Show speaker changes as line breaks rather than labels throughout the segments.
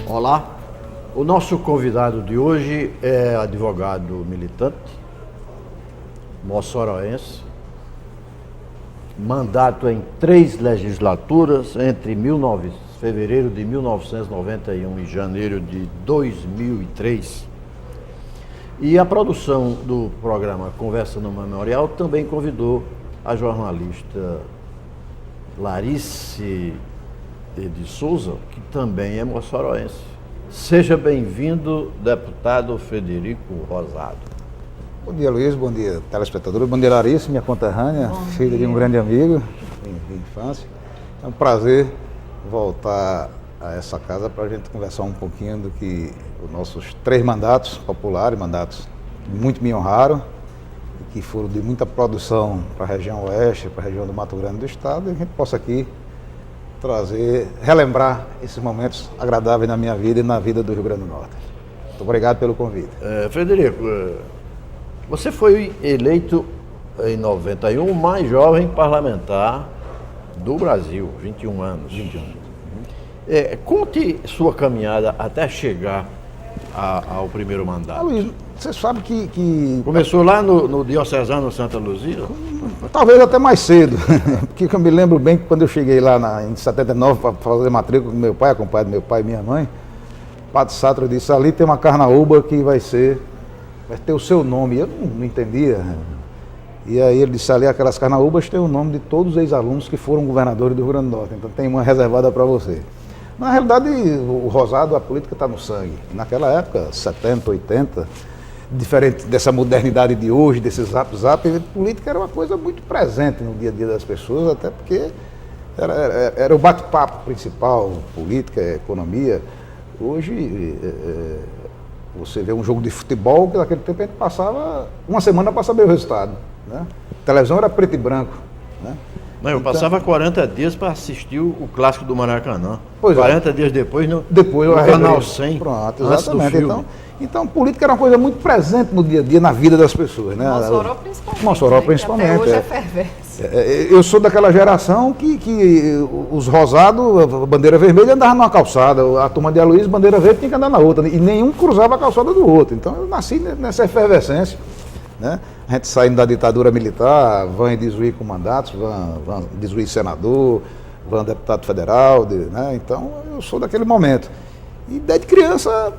Olá, o nosso convidado de hoje é advogado militante, moçoroense, mandato em 3 legislaturas entre fevereiro de 1991 e janeiro de 2003. E a produção do programa Conversa no Memorial também convidou a jornalista Larice de Souza, que também é moçoroense. Seja bem-vindo, deputado Frederico Rosado.
Bom dia, Luiz. Bom dia, telespectadores. Bom dia, Larice, minha conterrânea, filha de um grande amigo de infância. É um prazer voltar a essa casa para a gente conversar um pouquinho do que os nossos 3 mandatos populares, mandatos que muito me honraram, que foram de muita produção para a região oeste, para a região do Mato Grande do Estado, e a gente possa aqui relembrar esses momentos agradáveis na minha vida e na vida do Rio Grande do Norte. Muito obrigado pelo convite.
Frederico, você foi eleito em 91 o mais jovem parlamentar do Brasil, 21 anos. 21. Conte sua caminhada até chegar ao primeiro mandato.
Luiz, você sabe que...
Começou lá no Diocesano Santa Luzia?
Talvez até mais cedo, porque eu me lembro bem que quando eu cheguei lá em 79 para fazer matrícula com meu pai, acompanhado do meu pai e minha mãe, o Padre Sátiro disse, ali tem uma carnaúba que vai ter o seu nome. Eu não entendia. E aí ele disse, ali aquelas carnaúbas têm o nome de todos os ex-alunos que foram governadores do Rio Grande do Norte, então tem uma reservada para você. Na realidade, o Rosado, a política está no sangue. Naquela época, 70, 80, diferente dessa modernidade de hoje, desse zap, política era uma coisa muito presente no dia a dia das pessoas, até porque era o bate-papo principal, política, economia. Hoje, você vê um jogo de futebol, que naquele tempo a gente passava uma semana para saber o resultado, né? A televisão era preto e branco, né?
Não, eu passava 40 dias para assistir o clássico do Maracanã.
Pois
40 dias depois no
Canal
100.
Pronto, exatamente. Então, política era uma coisa muito presente no dia a dia, na vida das pessoas, né?
Mossoró principalmente.
Até hoje
é perverso.
Eu sou daquela geração que os rosados, a bandeira vermelha andava numa calçada, a turma de Aloysio, bandeira verde, tinha que andar na outra, e nenhum cruzava a calçada do outro. Então eu nasci nessa efervescência, né? A gente saindo da ditadura militar, vão desuir com mandatos, vão desuir senador, vão deputado federal, né? Então eu sou daquele momento. E desde criança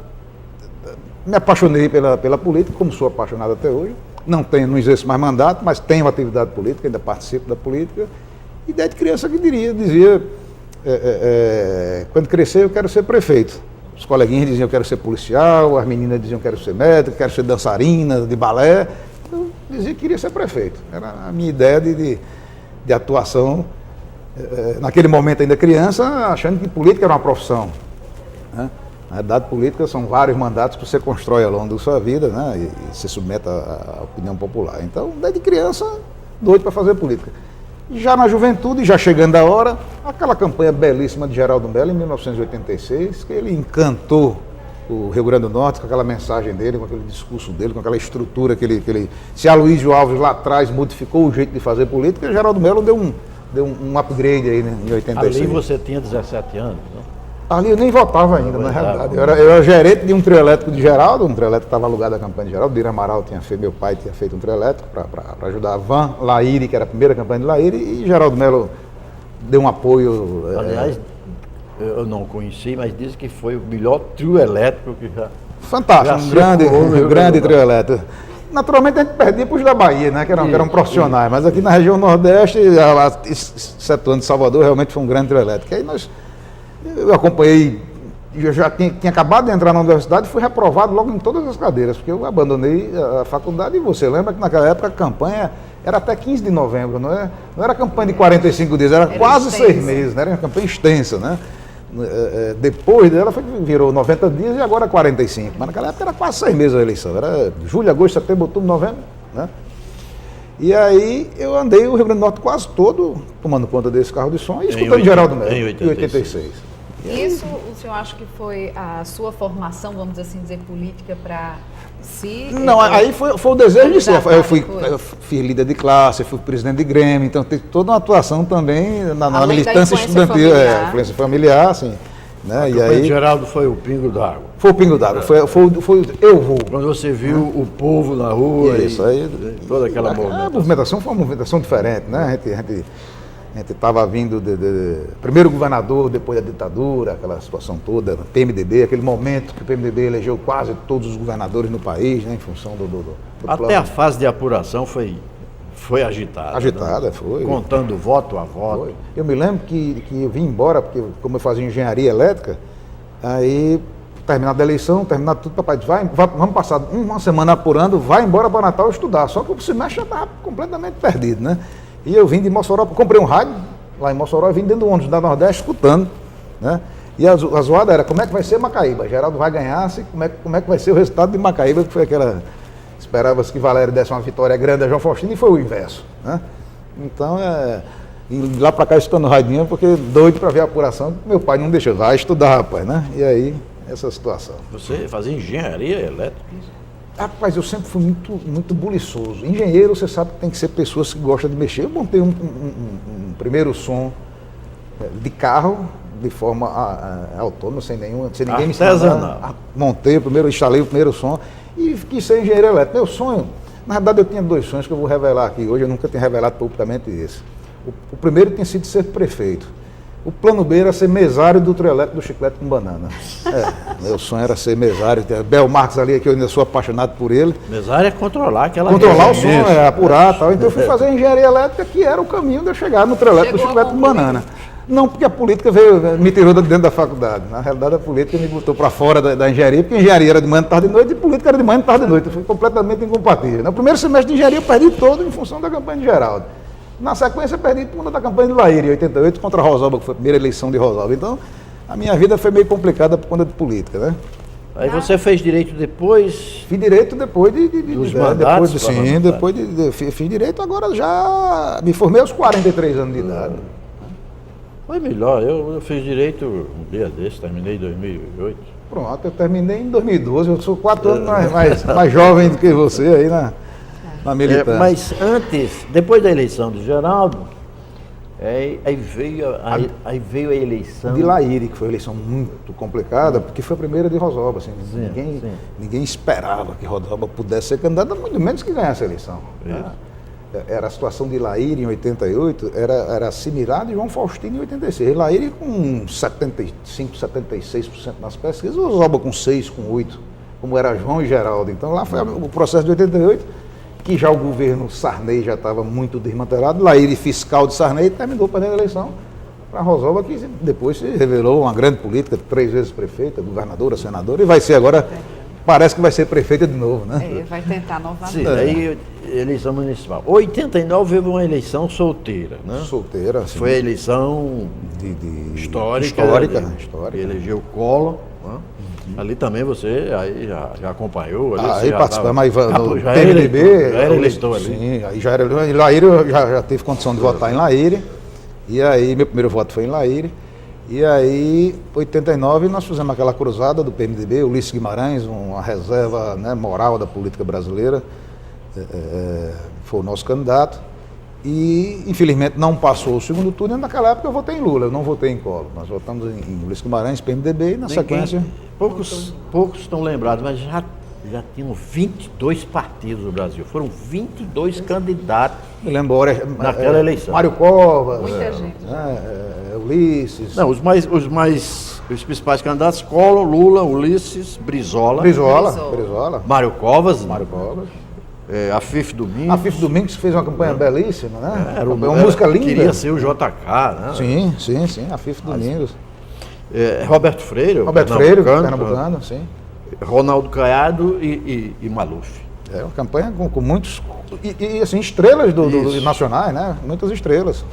me apaixonei pela política, como sou apaixonado até hoje. Não exerço mais mandato, mas tenho atividade política, ainda participo da política. E desde criança que dizia, quando crescer eu quero ser prefeito. Os coleguinhas diziam eu quero ser policial, as meninas diziam eu quero ser médico, quero ser dançarina, de balé. Eu dizia que queria ser prefeito. Era a minha ideia de atuação, naquele momento ainda criança, achando que política era uma profissão, né? Na realidade, política são vários mandatos que você constrói ao longo da sua vida, né? E se submete à opinião popular. Então, desde criança, doido para fazer política. Já na juventude, já chegando a hora, aquela campanha belíssima de Geraldo Mello, em 1986, que ele encantou o Rio Grande do Norte com aquela mensagem dele, com aquele discurso dele, com aquela estrutura que ele... Se Aloysio Alves lá atrás modificou o jeito de fazer política, Geraldo Mello deu um upgrade aí, né, em 86.
Ali você tinha 17 anos, né?
Ali eu nem votava ainda, na realidade. Eu era gerente de um trio elétrico de Geraldo, um trio elétrico que estava alugado à campanha de Geraldo. Bira Amaral meu pai tinha feito um trio elétrico para ajudar a Van Laíri, que era a primeira campanha de Laíri, e Geraldo Mello deu um apoio.
Aliás, eu não conheci, mas disse que foi o melhor trio elétrico que já...
Fantástico, um grande trio elétrico. Naturalmente a gente perdia para os da Bahia, né, que eram profissionais, mas aqui na região Nordeste, excetuando Salvador, realmente foi um grande trio elétrico. Aí eu acompanhei, eu já tinha acabado de entrar na universidade e fui reprovado logo em todas as cadeiras, porque eu abandonei a faculdade e você lembra que naquela época a campanha era até 15 de novembro, não era campanha de 45 dias, era quase extensa. 6 meses, né? Era uma campanha extensa, né? Depois dela virou 90 dias e agora 45. Mas naquela época era quase 6 meses a eleição. Era julho, agosto, setembro, outubro, novembro. Né? E aí eu andei o Rio Grande do Norte quase todo tomando conta desse carro de som e escutando Geraldo Melo, em 86.
Isso o senhor acha que foi a sua formação, vamos assim dizer, política para si?
Não, aí foi o desejo de ser. Eu fiz líder de classe, fui presidente de Grêmio, então teve toda uma atuação também na militância estudantil, influência familiar, assim. Né?
E aí, Geraldo foi o pingo d'água.
Foi o pingo d'água, foi eu vou.
Quando você viu o povo na rua,
isso aí,
toda aquela movimentação.
A movimentação foi uma movimentação diferente, né? A gente estava vindo primeiro governador, depois da ditadura, aquela situação toda, PMDB, aquele momento que o PMDB elegeu quase todos os governadores no país, né, em função do
Até
plano.
a fase de apuração foi agitada.
Agitada,
né?
foi.
Contando voto a voto.
Foi. Eu me lembro que eu vim embora, porque como eu fazia engenharia elétrica, aí, terminada a eleição, terminado tudo, papai disse, vamos passar uma semana apurando, vai embora para Natal estudar. Só que o semestre já estava completamente perdido, né? E eu vim de Mossoró, comprei um rádio lá em Mossoró, vim dentro do ônibus da Nordeste escutando, né? E a zoada era, como é que vai ser Macaíba? Geraldo vai ganhar, como é que vai ser o resultado de Macaíba, que foi aquela... Esperava-se que Valério desse uma vitória grande a João Faustino e foi o inverso, né? Então, e lá para cá escutando o radinho, porque doido para ver a apuração, meu pai não deixou, vai estudar, rapaz, né? E aí, essa situação.
Você fazia engenharia elétrica?
Rapaz, eu sempre fui muito buliçoso. Engenheiro, você sabe que tem que ser pessoas que gostam de mexer. Eu montei um primeiro som de carro, de forma autônoma, sem ninguém me ensinar. Instalei o primeiro som e quis ser engenheiro elétrico. Meu sonho, na verdade eu tinha 2 sonhos que eu vou revelar aqui hoje, eu nunca tinha revelado publicamente esse. O primeiro tinha sido ser prefeito. O plano B era ser mesário do trio elétrico do Chiclete com Banana. Meu sonho era ser mesário. Bel Marques ali, que eu ainda sou apaixonado por ele.
Mesário é controlar aquela...
Controlar o som, apurar e tal. Então eu fui fazer engenharia elétrica, que era o caminho de eu chegar no trio elétrico do Chiclete com Banana. Não, porque a política me tirou de dentro da faculdade. Na realidade, a política me botou para fora da engenharia, porque engenharia era de manhã, de tarde e noite, e política era de manhã, de tarde e noite. Eu fui completamente incompatível. No primeiro semestre de engenharia eu perdi todo em função da campanha de Geraldo. Na sequência, eu perdi por conta da campanha de Laíre, em 88, contra Rosalba, que foi a primeira eleição de Rosalba. Então, a minha vida foi meio complicada por conta de política, né?
Aí você fez direito depois?
Fiz direito depois
dos mandatos?
Fiz direito, agora já me formei aos 43 anos de idade.
Foi melhor, eu fiz direito um dia desse, terminei em 2008.
Pronto, eu terminei em 2012, eu sou 4 anos mais jovem do que você aí na militância.
Mas antes, depois da eleição de Geraldo, aí veio a eleição...
De Laíre, que foi uma eleição muito complicada, porque foi a primeira de Rosalba. Assim, ninguém esperava que Rosalba pudesse ser candidata, muito menos que ganhasse a eleição. Né? Era a situação de Laíre em 88, era similar de João Faustino em 86. Laíre com 75, 76% nas pesquisas, Rosalba com 6, com 8, como era João e Geraldo. Então lá foi o processo de 88, que já o governo Sarney já estava muito desmantelado, Laíre fiscal de Sarney terminou perdendo a eleição para Rosalba, que depois se revelou uma grande política, 3 vezes prefeita, governadora, senadora, e vai ser agora, parece que vai ser prefeita de novo, né?
Vai tentar novamente.
Sim, aí eleição municipal. 89 houve uma eleição solteira, né?
Solteira, sim.
Foi a eleição histórica. Que elegeu o Collor, né? Ali também você já acompanhou.
Aí participamos, mas no
já
PMDB...
Já era eleitor ali.
Sim, aí já era eleitor. Em Laíre eu já teve condição de votar em Laíre. E aí, meu primeiro voto foi em Laíre. E aí, em 89, nós fizemos aquela cruzada do PMDB, Ulisses Guimarães, uma reserva, né, moral da política brasileira. Foi o nosso candidato. E, infelizmente, não passou o segundo turno. E naquela época eu votei em Lula, eu não votei em Collor. Nós votamos em Ulisses Guimarães, PMDB, e na sequência...
Poucos estão lembrados, mas já tinham 22 partidos no Brasil. Foram 22 candidatos.
Me lembro
naquela eleição.
Mário Covas,
muita gente.
Ulisses.
Não, os principais candidatos: Collor, Lula, Ulisses, Brizola. Mário Covas. Afif Domingos.
Afif Domingos fez uma campanha belíssima, né?
Era uma música linda. Queria ser o JK, né?
Sim, Afif Domingos.
Roberto Freire,
pernambucano, sim.
Ronaldo Caiado e Maluf.
Uma campanha com muitos... E assim, estrelas nacionais, né? Muitas estrelas.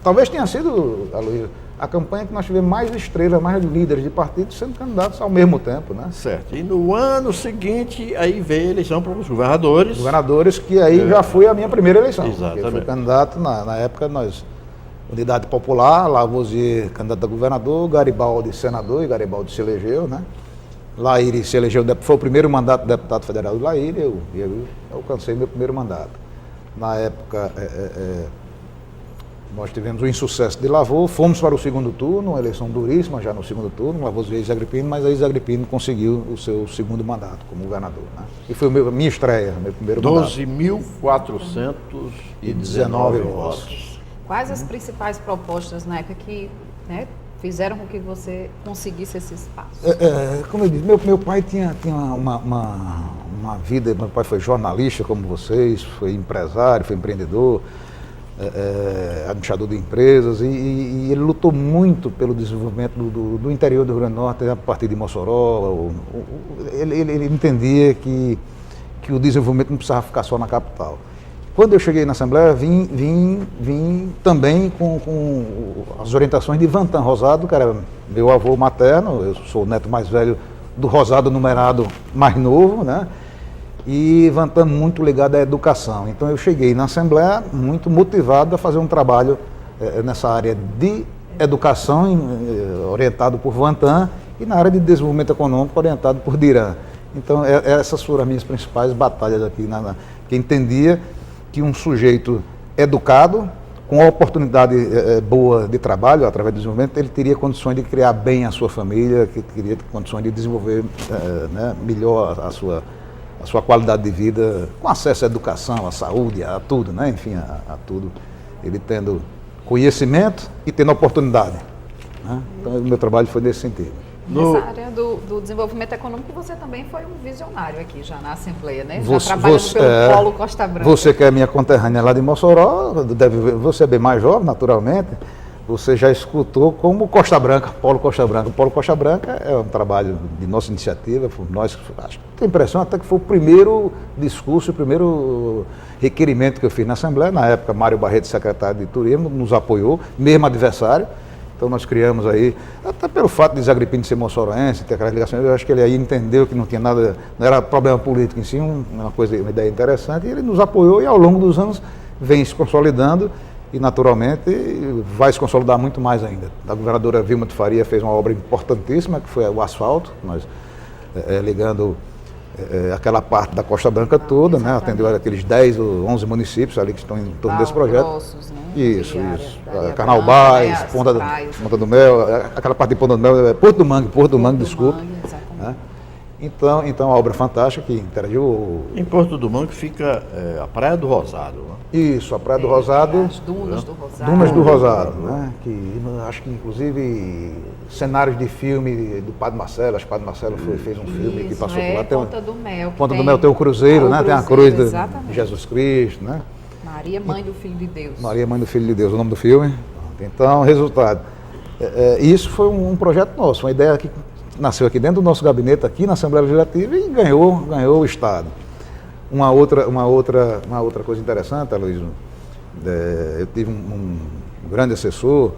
Talvez tenha sido, Aloysio, a campanha que nós tivemos mais estrelas, mais líderes de partidos sendo candidatos ao mesmo tempo, né?
Certo. E no ano seguinte, aí veio a eleição para os governadores.
Governadores, que aí já foi a minha primeira eleição.
Exatamente.
Eu fui candidato, na época, Unidade Popular, Lavoisier, candidato a governador, Garibaldi, senador, e Garibaldi se elegeu, né? Laíre se elegeu, foi o primeiro mandato de deputado federal do Laíre, eu alcancei meu primeiro mandato. Na época, nós tivemos o insucesso de Lavor, fomos para o segundo turno, uma eleição duríssima já no segundo turno, Lavoisier e Zé Agripino, mas aí Zé Agripino conseguiu o seu segundo mandato como governador, né? E foi minha estreia, meu primeiro mandato.
12.419 votos.
Quais as principais propostas na época que, né, fizeram com que você conseguisse esse espaço?
Como eu disse, meu pai tinha uma vida, meu pai foi jornalista como vocês, foi empresário, foi empreendedor, administrador de empresas, e ele lutou muito pelo desenvolvimento do interior do Rio Grande do Norte, a partir de Mossoró. Ele entendia que o desenvolvimento não precisava ficar só na capital. Quando eu cheguei na Assembleia, vim também com as orientações de Vantan Rosado, que era meu avô materno, eu sou o neto mais velho do Rosado numerado mais novo, né? E Vantan muito ligado à educação. Então eu cheguei na Assembleia muito motivado a fazer um trabalho nessa área de educação, orientado por Vantan, e na área de desenvolvimento econômico, orientado por Diran. Então essas foram as minhas principais batalhas aqui, que entendia que um sujeito educado, com a oportunidade boa de trabalho, através do desenvolvimento, ele teria condições de criar bem a sua família, que teria condições de desenvolver melhor a sua qualidade de vida, com acesso à educação, à saúde, a tudo, né? Enfim, a tudo. Ele tendo conhecimento e tendo oportunidade, né? Então, o meu trabalho foi nesse sentido.
Nessa área do desenvolvimento econômico, você também foi um visionário aqui já na Assembleia, né? Já trabalhando pelo Polo Costa Branca.
Você que é minha conterrânea lá de Mossoró, você é bem mais jovem, naturalmente, você já escutou como Costa Branca, Polo Costa Branca. O Polo Costa Branca é um trabalho de nossa iniciativa, nós, acho que tenho a impressão até que foi o primeiro discurso, o primeiro requerimento que eu fiz na Assembleia. Na época, Mário Barreto, secretário de Turismo, nos apoiou, mesmo adversário. Então nós criamos aí, até pelo fato de Zé Agripino ser moçoroense, ter aquelas ligações, eu acho que ele aí entendeu que não tinha nada, não era problema político em si, uma ideia interessante, e ele nos apoiou e ao longo dos anos vem se consolidando e naturalmente vai se consolidar muito mais ainda. A governadora Vilma de Faria fez uma obra importantíssima, que foi o asfalto, nós ligando aquela parte da Costa Branca toda, né? Atendeu aqueles 10 ou 11 municípios ali que estão em torno desse projeto.
Grossos, né?
Isso. Carnaubais, Ponta do Mel, aquela parte de Ponta do Mel, Porto do Mangue, desculpa. Né? Então, é uma obra fantástica que interagiu.
Em Porto do Mangue fica a Praia do Rosado. Né?
Isso, a Praia do Rosado.
As Dunas do Rosado.
Dunas do Rosado, né? Que acho que inclusive cenários de filme do Padre Marcelo, acho que o Padre Marcelo fez um filme que passou por lá.
Ponta do Mel.
Ponta do Mel tem o Cruzeiro, né? Tem a cruz de Jesus Cristo, né?
Maria, Mãe do Filho de Deus.
Maria, Mãe do Filho de Deus, o nome do filme. Então, resultado. Isso foi um projeto nosso, uma ideia que nasceu aqui dentro do nosso gabinete, aqui na Assembleia Legislativa, e ganhou o Estado. Uma outra coisa interessante, Aloysio, eu tive um grande assessor,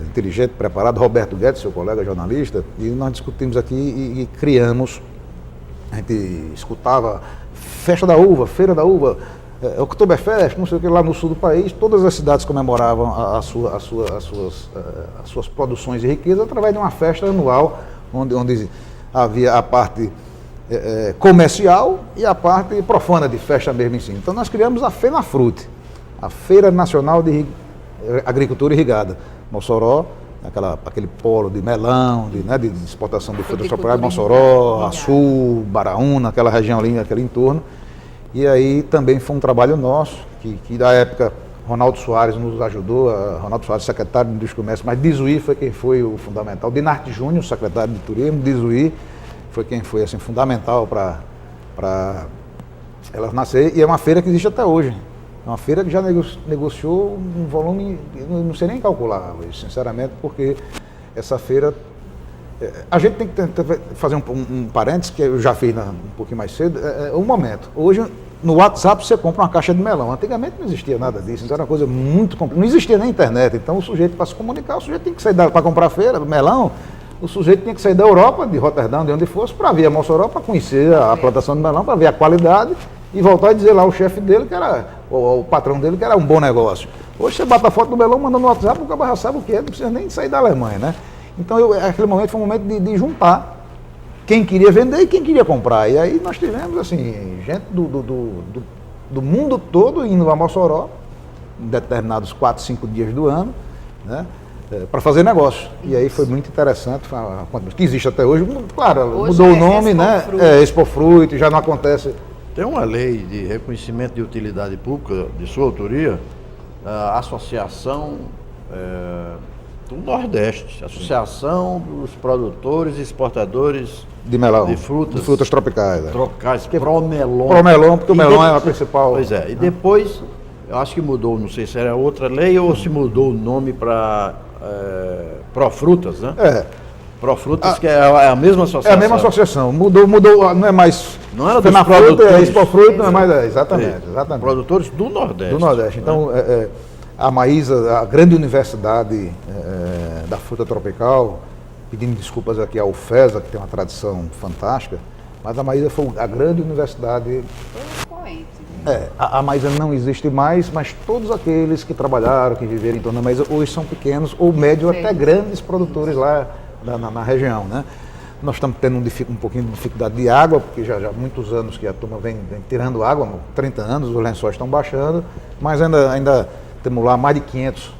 inteligente, preparado, Roberto Guedes, seu colega jornalista, e nós discutimos aqui e criamos, a gente escutava Festa da Uva, Feira da Uva, Oktoberfest, não sei o que, lá no sul do país, todas as cidades comemoravam as suas produções de riqueza através de uma festa anual, onde havia a parte comercial e a parte profana de festa mesmo em si. Então nós criamos a FENAFRUT, a Feira Nacional de Agricultura Irrigada. Mossoró, aquele polo de melão, de exportação de frutas tropicais, Mossoró, Açu, Baraúna, aquela região ali, aquele entorno. E aí também foi um trabalho nosso, que da época Ronaldo Soares nos ajudou, Ronaldo Soares, secretário de Indústria e Comércio, mas Dizuí foi quem foi o fundamental. Dinarte Júnior, secretário de Turismo, Dizuí foi quem foi assim, fundamental para ela nascer. E é uma feira que existe até hoje. É uma feira que já negociou um volume, eu não sei nem calcular, sinceramente, porque essa feira... A gente tem que fazer um parênteses, que eu já fiz um pouquinho mais cedo, um momento. Hoje no WhatsApp você compra uma caixa de melão. Antigamente não existia nada disso, então era uma coisa muito complicada. Não existia nem internet, então o sujeito, para se comunicar, o sujeito tem que sair para comprar feira, melão, o sujeito tinha que sair da Europa, de Roterdão, de onde fosse, para vir a Mossoró, para conhecer a plantação de melão, para ver a qualidade e voltar e dizer lá ao chefe dele, que era, o patrão dele, que era um bom negócio. Hoje você bate a foto do melão, manda no WhatsApp, o cara já sabe o que é, não precisa nem sair da Alemanha, né? Então aquele momento foi um momento de juntar quem queria vender e quem queria comprar. E aí nós tivemos, assim, gente do mundo todo indo a Mossoró, em determinados 4, 5 dias do ano, né, para fazer negócio. E aí foi muito interessante, que existe até hoje. Claro, hoje mudou o nome, né? Expofruit, já não acontece.
Tem uma lei de reconhecimento de utilidade pública de sua autoria, a Associação do Nordeste, Associação dos Produtores e Exportadores
de melão,
de frutas
tropicais.
Tropicais, Promelon.
Promelon, porque o melão é a principal.
Pois é, e depois, eu acho que mudou, não sei se era outra lei ou se mudou o nome para Profrutas, né? Profrutas, que é a mesma associação.
É a mesma associação, mudou, não é mais...
Não era dos produtores.
Expofruit, não é mais, exatamente.
Produtores do Nordeste.
Do Nordeste, então... A Maísa, a grande universidade da fruta tropical, pedindo desculpas aqui à UFESA, que tem uma tradição fantástica, mas a Maísa foi a grande universidade. A Maísa não existe mais, mas todos aqueles que trabalharam, que viveram em torno da Maísa, hoje são pequenos ou médios até grandes produtores lá na região, né? Nós estamos tendo um pouquinho de dificuldade de água, porque já há muitos anos que a turma vem tirando água, 30 anos, os lençóis estão baixando, mas ainda temos lá mais de 500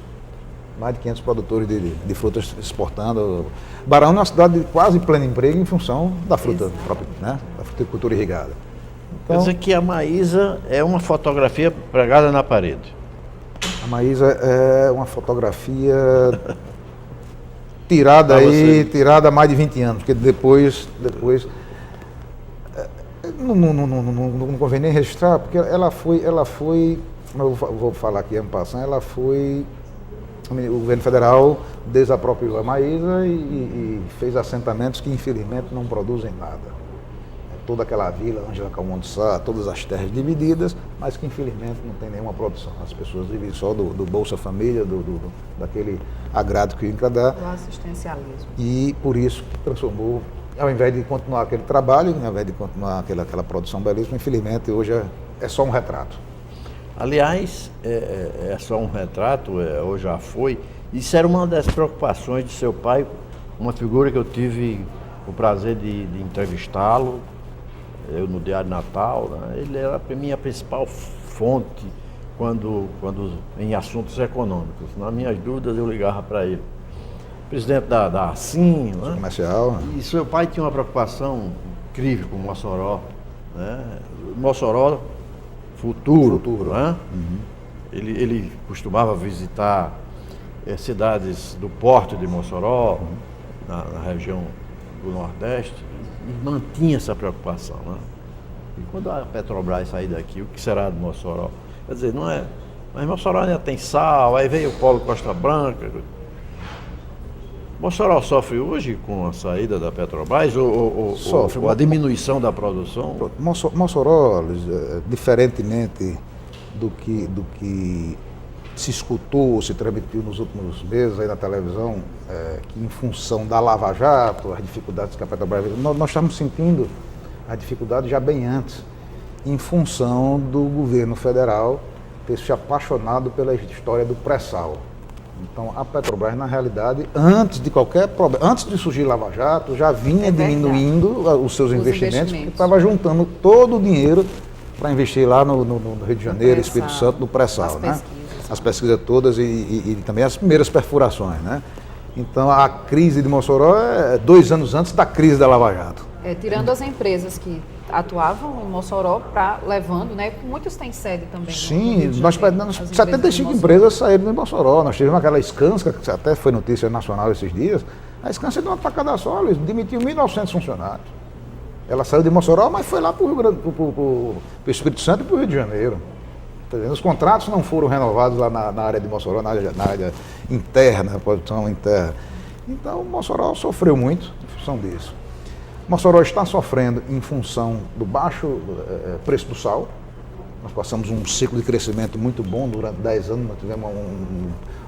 produtores de frutas exportando. Barão é uma cidade de quase pleno emprego em função da fruta própria, né? Da fruticultura irrigada.
Então, quer dizer que a Maísa é uma fotografia pregada na parede.
A Maísa é uma fotografia tirada há mais de 20 anos, porque depois não convém nem registrar, porque ela foi eu vou falar aqui em passando, o governo federal desapropriou a Maísa e fez assentamentos que infelizmente não produzem nada. Toda aquela vila, Ângela Calmon de Sá, todas as terras divididas, mas que infelizmente não tem nenhuma produção. As pessoas vivem só do Bolsa Família, daquele agrado que o INCRA dá.
Do assistencialismo.
E por isso transformou, ao invés de continuar aquele trabalho, ao invés de continuar aquela produção belíssima, infelizmente hoje é só um retrato.
Aliás, é só um retrato, ou já foi. Isso era uma das preocupações de seu pai, uma figura que eu tive o prazer de entrevistá-lo, eu no Diário Natal, né? Ele era para mim a principal fonte quando em assuntos econômicos. Nas minhas dúvidas eu ligava para ele. Presidente da ASIM, né?
Comercial.
E seu pai tinha uma preocupação incrível com Mossoró, né? Mossoró futuro. Né? Uhum. Ele costumava visitar cidades do porto de Mossoró, na região do Nordeste, e mantinha essa preocupação. Né? E quando a Petrobras sair daqui, o que será de Mossoró? Quer dizer, não é... Mas Mossoró ainda tem sal, aí veio o Polo Costa Branca. Mossoró sofre hoje com a saída da Petrobras ou a diminuição da produção?
Mossoró, diferentemente do que se escutou, se transmitiu nos últimos meses aí na televisão, que em função da Lava Jato, as dificuldades que a Petrobras... Nós estamos sentindo a dificuldade já bem antes, em função do governo federal ter se apaixonado pela história do pré-sal. Então, a Petrobras, na realidade, antes de qualquer problema, antes de surgir Lava Jato, já vinha diminuindo os seus investimentos, porque estava juntando todo o dinheiro para investir lá no Rio de Janeiro, Espírito Santo, no pré-sal, né? As pesquisas todas e também as primeiras perfurações, né? Então, a crise de Mossoró é 2 anos antes da crise da Lava Jato.
Tirando as empresas que atuavam em Mossoró, levando, né? Muitos têm sede também.
Sim, nós perdemos 75 empresas saíram de Mossoró. Nós tivemos aquela Skanska, que até foi notícia nacional esses dias. A Skanska deu uma tacada só, eles demitiu 1.900 funcionários. Ela saiu de Mossoró, mas foi lá para o Espírito Santo e para o Rio de Janeiro. Os contratos não foram renovados lá na área de Mossoró, na área interna, produção interna. Então, Mossoró sofreu muito em função disso. Mossoró está sofrendo em função do baixo preço do sal. Nós passamos um ciclo de crescimento muito bom durante 10 anos, nós tivemos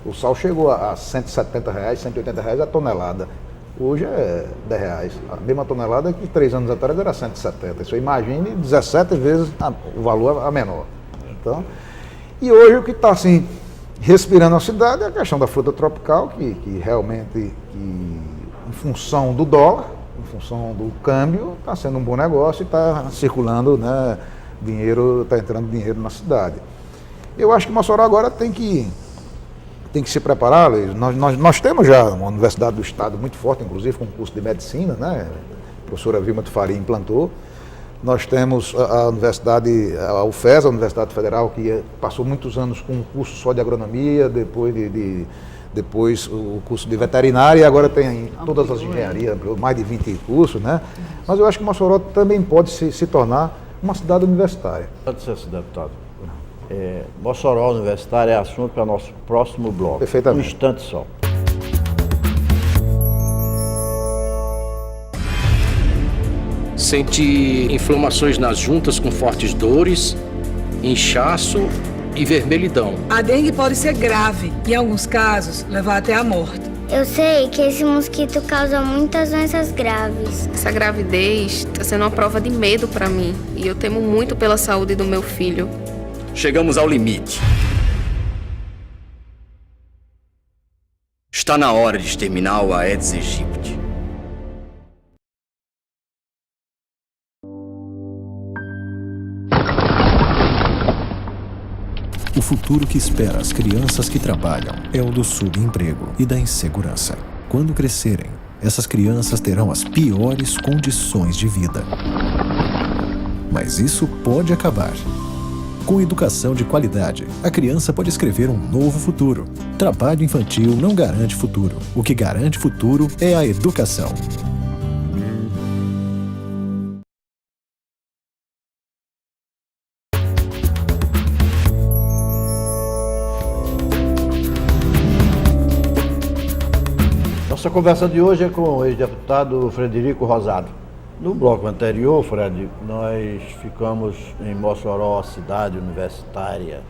o sal chegou a R$170, R$180 a tonelada. Hoje é R$10. A mesma tonelada que 3 anos atrás era 170. Isso imagine 17 vezes o valor a menor. Então, e hoje o que está assim, respirando a cidade é a questão da fruta tropical, que realmente, em função do dólar, em função do câmbio, está sendo um bom negócio e está circulando, né, dinheiro, está entrando dinheiro na cidade. Eu acho que Mossoró agora tem que se preparar, Luiz. Nós temos já uma universidade do estado muito forte, inclusive com curso de medicina, né? A professora Vilma de Faria implantou. Nós temos a universidade, a UFES, a Universidade Federal, que passou muitos anos com um curso só de agronomia, depois o curso de veterinária, e agora tem todas as engenharias, mais de 20 cursos, né? Mas eu acho que Mossoró também pode se tornar uma cidade universitária.
Deputado, Mossoró Universitária é assunto para nosso próximo bloco.
Perfeitamente.
Um instante só.
Sente inflamações nas juntas com fortes dores, inchaço e vermelhidão.
A dengue pode ser grave e, em alguns casos, levar até a morte.
Eu sei que esse mosquito causa muitas doenças graves.
Essa gravidez está sendo uma prova de medo para mim e eu temo muito pela saúde do meu filho.
Chegamos ao limite. Está na hora de exterminar o Aedes aegypti.
O futuro que espera as crianças que trabalham é o do subemprego e da insegurança. Quando crescerem, essas crianças terão as piores condições de vida. Mas isso pode acabar. Com educação de qualidade, a criança pode escrever um novo futuro. Trabalho infantil não garante futuro. O que garante futuro é a educação.
Nossa conversa de hoje é com o ex-deputado Frederico Rosado. No bloco anterior, Fred, nós ficamos em Mossoró, cidade universitária.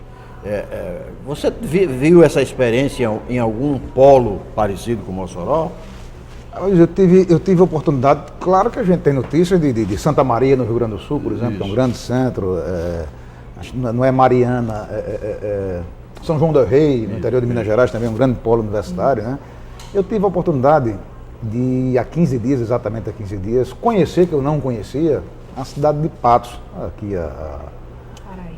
Você viu essa experiência em algum polo parecido com Mossoró?
Eu tive a oportunidade, claro que a gente tem notícias de Santa Maria, no Rio Grande do Sul, por exemplo, que é um grande centro, não é Mariana, São João del Rei, no interior de Minas Gerais, também é um grande polo universitário, né? Eu tive a oportunidade de, há 15 dias, exatamente há 15 dias, conhecer, que eu não conhecia, a cidade de Patos, aqui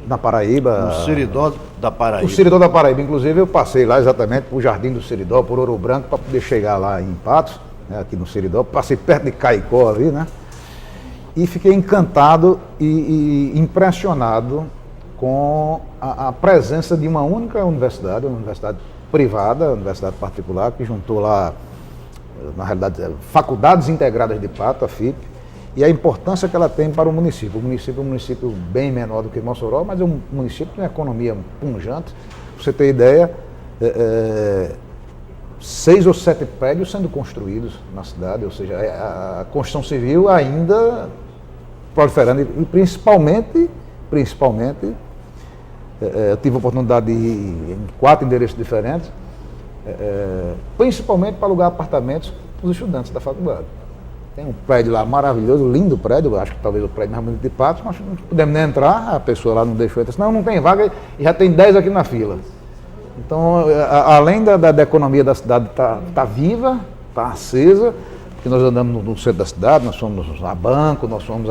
na Paraíba.
No Seridó da Paraíba.
O Seridó da Paraíba. Inclusive, eu passei lá exatamente por Jardim do Seridó, por Ouro Branco, para poder chegar lá em Patos, né, aqui no Seridó. Passei perto de Caicó ali, né? E fiquei encantado e impressionado com a presença de uma única universidade, uma universidade privada, uma universidade particular, que juntou lá, na realidade, Faculdades Integradas de Patos, a FIP, e a importância que ela tem para o município. O município é um município bem menor do que Mossoró, mas é um município com uma economia pujante. Pra você ter ideia, 6 ou 7 prédios sendo construídos na cidade, ou seja, a construção civil ainda proliferando, e principalmente, eu tive a oportunidade de ir em 4 endereços diferentes, principalmente para alugar apartamentos para os estudantes da faculdade. Tem um prédio lá maravilhoso, lindo prédio, acho que talvez o prédio mais bonito de Patos, mas não podemos nem entrar, a pessoa lá não deixou entrar, senão não tem vaga e já tem 10 aqui na fila. Então, além da economia da cidade tá viva, está acesa, porque nós andamos no centro da cidade, nós fomos a banco, nós fomos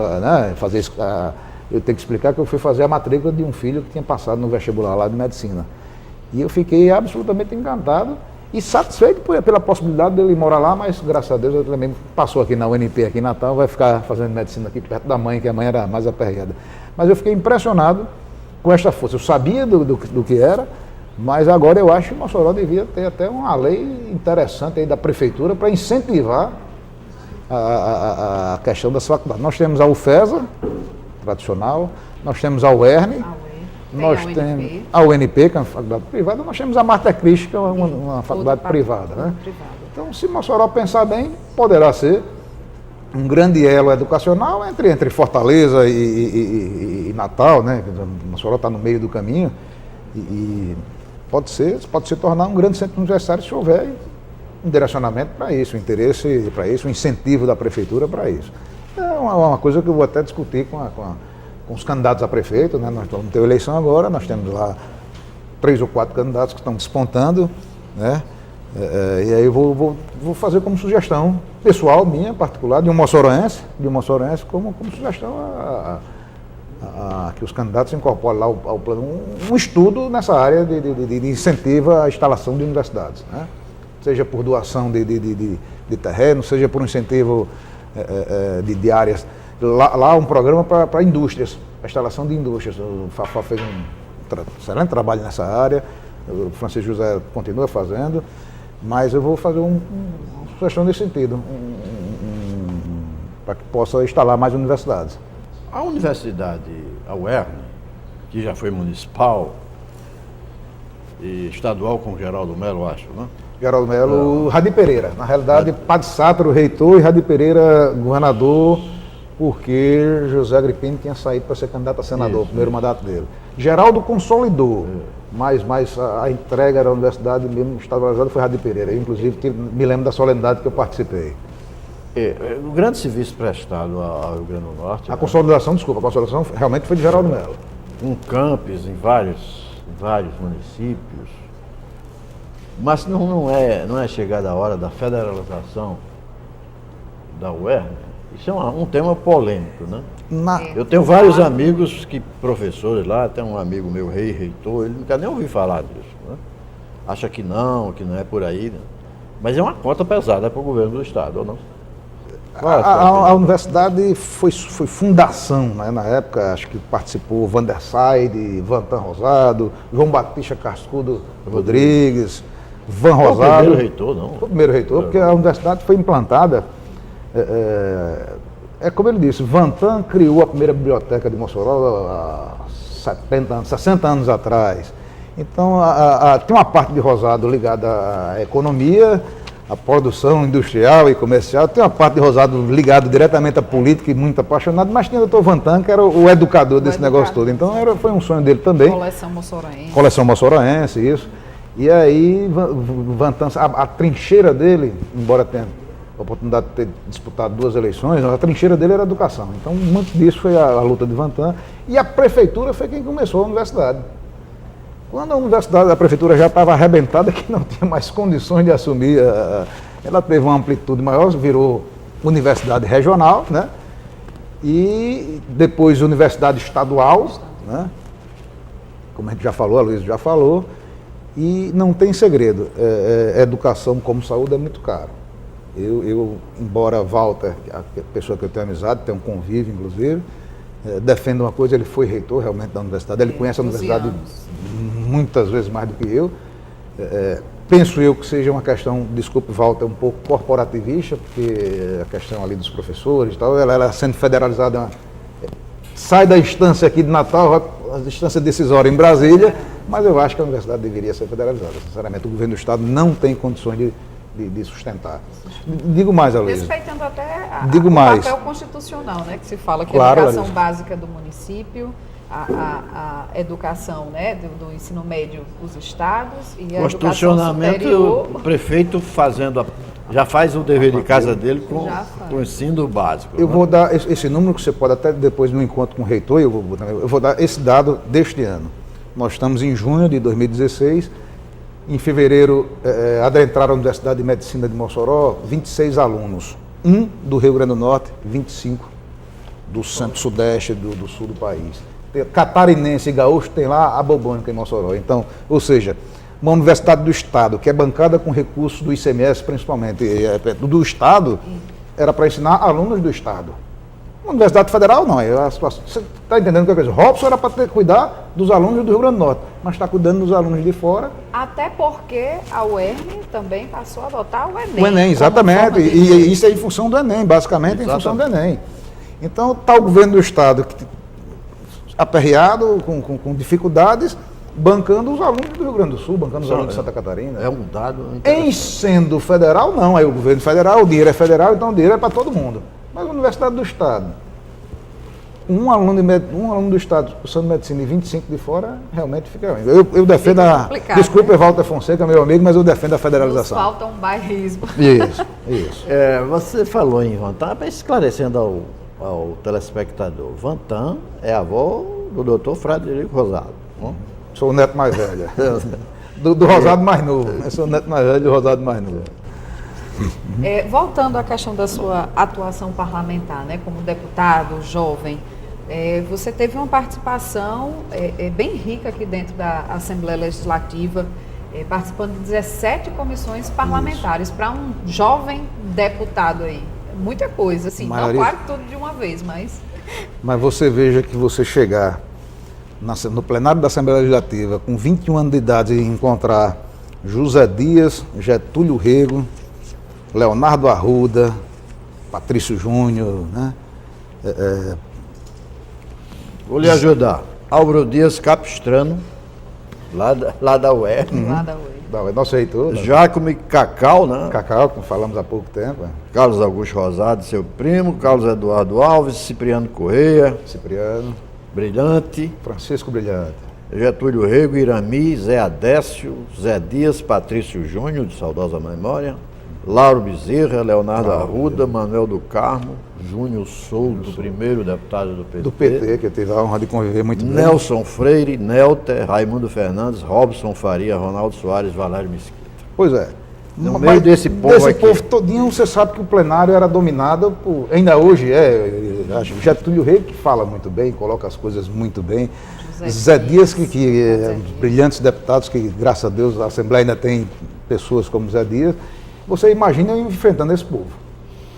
fazer isso. Eu tenho que explicar que eu fui fazer a matrícula de um filho que tinha passado no vestibular lá de medicina. E eu fiquei absolutamente encantado e satisfeito pela possibilidade dele morar lá, mas graças a Deus ele também passou aqui na UNP, aqui em Natal, vai ficar fazendo medicina aqui perto da mãe, que a mãe era mais aperreada. Mas eu fiquei impressionado com esta força. Eu sabia do que era, mas agora eu acho que Mossoró devia ter até uma lei interessante aí da prefeitura para incentivar a questão das faculdades. Nós temos a UFESA, tradicional, nós temos a UERN, nós temos a UNP, que é uma faculdade privada, nós temos a Marta Cristo, que é uma faculdade privada, né? Então, se Mossoró pensar bem, poderá ser um grande elo educacional entre Fortaleza e Natal, né? Mossoró está no meio do caminho e pode se tornar um grande centro universitário se houver um direcionamento para isso, um interesse para isso, um incentivo da prefeitura para isso. É uma coisa que eu vou até discutir com os candidatos a prefeito, né? Nós vamos ter eleição agora, nós temos lá 3 ou 4 candidatos que estão despontando, né? E aí eu vou fazer como sugestão pessoal minha, particular, de um moçoroense como sugestão que os candidatos incorporem lá ao plano um estudo nessa área de incentivo à instalação de universidades, né? Seja por doação de terreno, seja por um incentivo de áreas. Lá um programa para indústrias, a instalação de indústrias. O Fafá fez um excelente trabalho nessa área, o Francisco José continua fazendo, mas eu vou fazer uma sugestão nesse sentido, para que possa instalar mais universidades.
A universidade, a UERN, que já foi municipal e estadual com Geraldo Melo, acho, né?
Geraldo Melo, Radi Pereira. Na realidade, Padre Sátiro, reitor, e Radi Pereira, governador, porque José Agripino tinha saído para ser candidato a senador, o primeiro mandato dele. Geraldo consolidou, mas a entrega da universidade mesmo estadualizada foi Radi Pereira. Eu, inclusive, me lembro da solenidade que eu participei.
O grande serviço prestado ao Rio Grande do Norte...
A consolidação realmente foi de Geraldo Melo.
Um campus em vários municípios. Mas não é chegada a hora da federalização da UERN? Isso é um tema polêmico, né? Eu tenho vários amigos professores lá, tem um amigo meu, reitor, ele não quer nem ouvir falar disso, né? Acha que não é por aí, né? Mas é uma conta pesada para o governo do estado, ou não?
A universidade foi fundação, né? Na época, acho que participou Vander Said, Vantan Rosado, João Batista Cascudo Rodrigues, Van Rosado. Foi o
primeiro reitor, não?
Foi o primeiro reitor, porque a universidade foi implantada, como ele disse, Vantan criou a primeira biblioteca de Mossoró há 60 anos atrás. Então, tem uma parte de Rosado ligada à economia, à produção industrial e comercial, tem uma parte de Rosado ligada diretamente à política e muito apaixonado, mas tinha o Dr. Vantan, que era o educador desse negócio todo. Então, foi um sonho dele também. Coleção Moçoroense, isso. E aí, Vantan, a trincheira dele, embora tenha a oportunidade de ter disputado 2 eleições, a trincheira dele era a educação. Então, muito disso foi a luta de Vantan. E a prefeitura foi quem começou a universidade. Quando a prefeitura já estava arrebentada, que não tinha mais condições de assumir, ela teve uma amplitude maior, virou universidade regional, né? E depois universidade estadual, né? Como a gente já falou, a Luísa já falou, e não tem segredo, educação como saúde é muito caro. Eu, embora Walter, a pessoa que eu tenho amizade, tenho um convívio inclusive, defende uma coisa, ele foi reitor realmente da universidade, ele conhece a universidade muitas vezes mais do que eu. Penso eu que seja uma questão, desculpe Walter, um pouco corporativista, porque a questão ali dos professores e tal, ela sendo federalizada, sai da instância aqui de Natal, a instância decisória em Brasília, mas eu acho que a universidade deveria ser federalizada. Sinceramente, o governo do estado não tem condições de sustentar. Digo mais, Aloysio.
Respeitando até
o
papel constitucional, né? Que se fala que a educação básica do município, a educação, né, do ensino médio os estados e a educação superior.
O prefeito já faz o dever de casa dele com o ensino básico.
Eu vou dar esse número que você pode até depois no encontro com o reitor, eu vou dar esse dado deste ano. Nós estamos em junho de 2016. Em fevereiro, adentraram a Universidade de Medicina de Mossoró 26 alunos. Um do Rio Grande do Norte, 25 do centro-sudeste, do sul do país. Catarinense e gaúcho tem lá a Bobônica em Mossoró. Então, ou seja, uma universidade do estado, que é bancada com recursos do ICMS principalmente, do estado, era para ensinar alunos do estado. Uma universidade federal não, você está entendendo o que é isso? Robson era para cuidar dos alunos do Rio Grande do Norte, mas está cuidando dos alunos de fora.
Até porque a UERN também passou a adotar o Enem.
O Enem, exatamente, e isso é em função do Enem, basicamente em função do Enem. Então está o governo do estado aperreado, com dificuldades, bancando os alunos do Rio Grande do Sul, bancando os alunos de Santa Catarina.
É um dado
em sendo federal, não, aí o governo federal, o dinheiro é federal, então o dinheiro é para todo mundo. Mas a Universidade do Estado, um aluno do Estado cursando medicina e 25 de fora, realmente fica ruim. Eu defendo desculpe, né? Walter Fonseca, meu amigo, mas eu defendo a federalização.
Nos falta um bairrismo.
Isso.
Você falou em Vantan, esclarecendo ao telespectador, Vantan é avó do doutor Frederico Rosado.
Sou o neto mais velho. Do Rosado mais novo. Eu sou o neto mais velho do Rosado mais novo.
Voltando à questão da sua atuação parlamentar, né, como deputado jovem, você teve uma participação bem rica aqui dentro da Assembleia Legislativa, participando de 17 comissões parlamentares. Para um jovem deputado aí, muita coisa, assim, não quase tudo de uma vez, mas...
Mas você veja que você chegar no plenário da Assembleia Legislativa com 21 anos de idade e encontrar José Dias, Getúlio Rego, Leonardo Arruda, Patrício Júnior, né?
Vou lhe ajudar. Álvaro Dias Capistrano, lá da UER.
Lá da UER.
Nosso reitor.
Jacome Cacau, né?
Cacau, que falamos há pouco tempo.
Carlos Augusto Rosado, seu primo, Carlos Eduardo Alves, Cipriano Correia. Brilhante.
Francisco Brilhante.
Getúlio Rego, Irami, Zé Adécio, Zé Dias, Patrício Júnior, de saudosa memória. Lauro Bezerra, Leonardo Arruda, Manuel do Carmo, Júnior Souto, primeiro deputado do PT.
Do PT, que eu tive a honra de conviver muito bem.
Nelson Freire, Nelter, Raimundo Fernandes, Robson Faria, Ronaldo Soares, Valério Mesquita.
Pois é.
No meio desse povo
aqui. Desse povo todinho, você sabe que o plenário era dominado por... Ainda hoje Getúlio Rego, que fala muito bem, coloca as coisas muito bem. Zé Dias, brilhantes deputados, que graças a Deus a Assembleia ainda tem pessoas como Zé Dias. Você imagina eu enfrentando esse povo.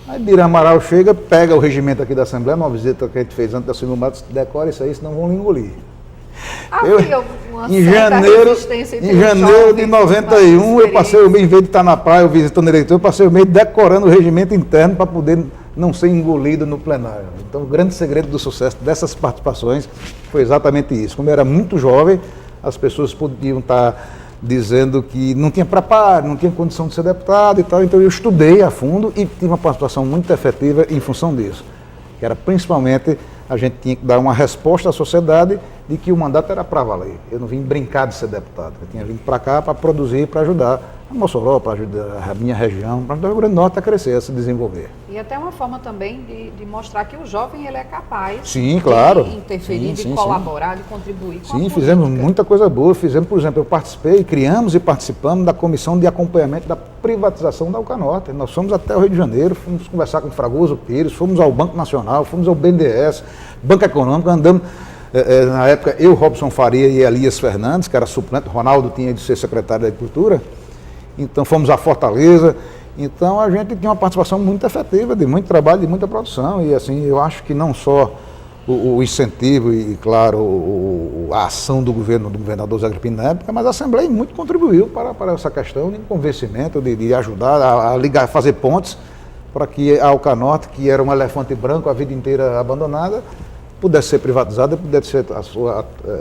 Aí Bira Amaral chega, pega o regimento aqui da Assembleia, uma visita que a gente fez antes da assumir o mato, decora isso aí, senão vão lhe engolir. Em janeiro de 91, eu passei o mês, em vez de estar na praia, eu visitando o eleitor, eu passei o mês decorando o regimento interno para poder não ser engolido no plenário. Então, o grande segredo do sucesso dessas participações foi exatamente isso. Como eu era muito jovem, as pessoas podiam estar dizendo que não tinha preparo, não tinha condição de ser deputado e tal. Então eu estudei a fundo e tive uma participação muito efetiva em função disso. Que era principalmente a gente tinha que dar uma resposta à sociedade de que o mandato era para valer. Eu não vim brincar de ser deputado, eu tinha vindo para cá para produzir, para ajudar a Mossoró, para ajudar a minha região, para ajudar o Rio Grande do Norte a crescer, a se desenvolver.
E até uma forma também de mostrar que o jovem ele é capaz
de
interferir, de colaborar, de contribuir com a política.
Fizemos muita coisa boa. Fizemos, por exemplo, eu participei, criamos e participamos da comissão de acompanhamento da privatização da Alcanorte. Nós fomos até o Rio de Janeiro, fomos conversar com o Fragoso Pires, fomos ao Banco Nacional, fomos ao BNDES, Banco Econômico, andamos. Na época, eu, Robson Faria e Elias Fernandes, que era suplente, Ronaldo tinha de ser secretário da Agricultura, então fomos a Fortaleza, então a gente tinha uma participação muito efetiva, de muito trabalho, de muita produção, e assim, eu acho que não só o incentivo e, claro, a ação do governo, do governador Zé Agripino na época, mas a Assembleia muito contribuiu para essa questão de convencimento, de ajudar a ligar, fazer pontes, para que a Alcanorte, que era um elefante branco a vida inteira abandonada, pudesse ser privatizada, pudesse ser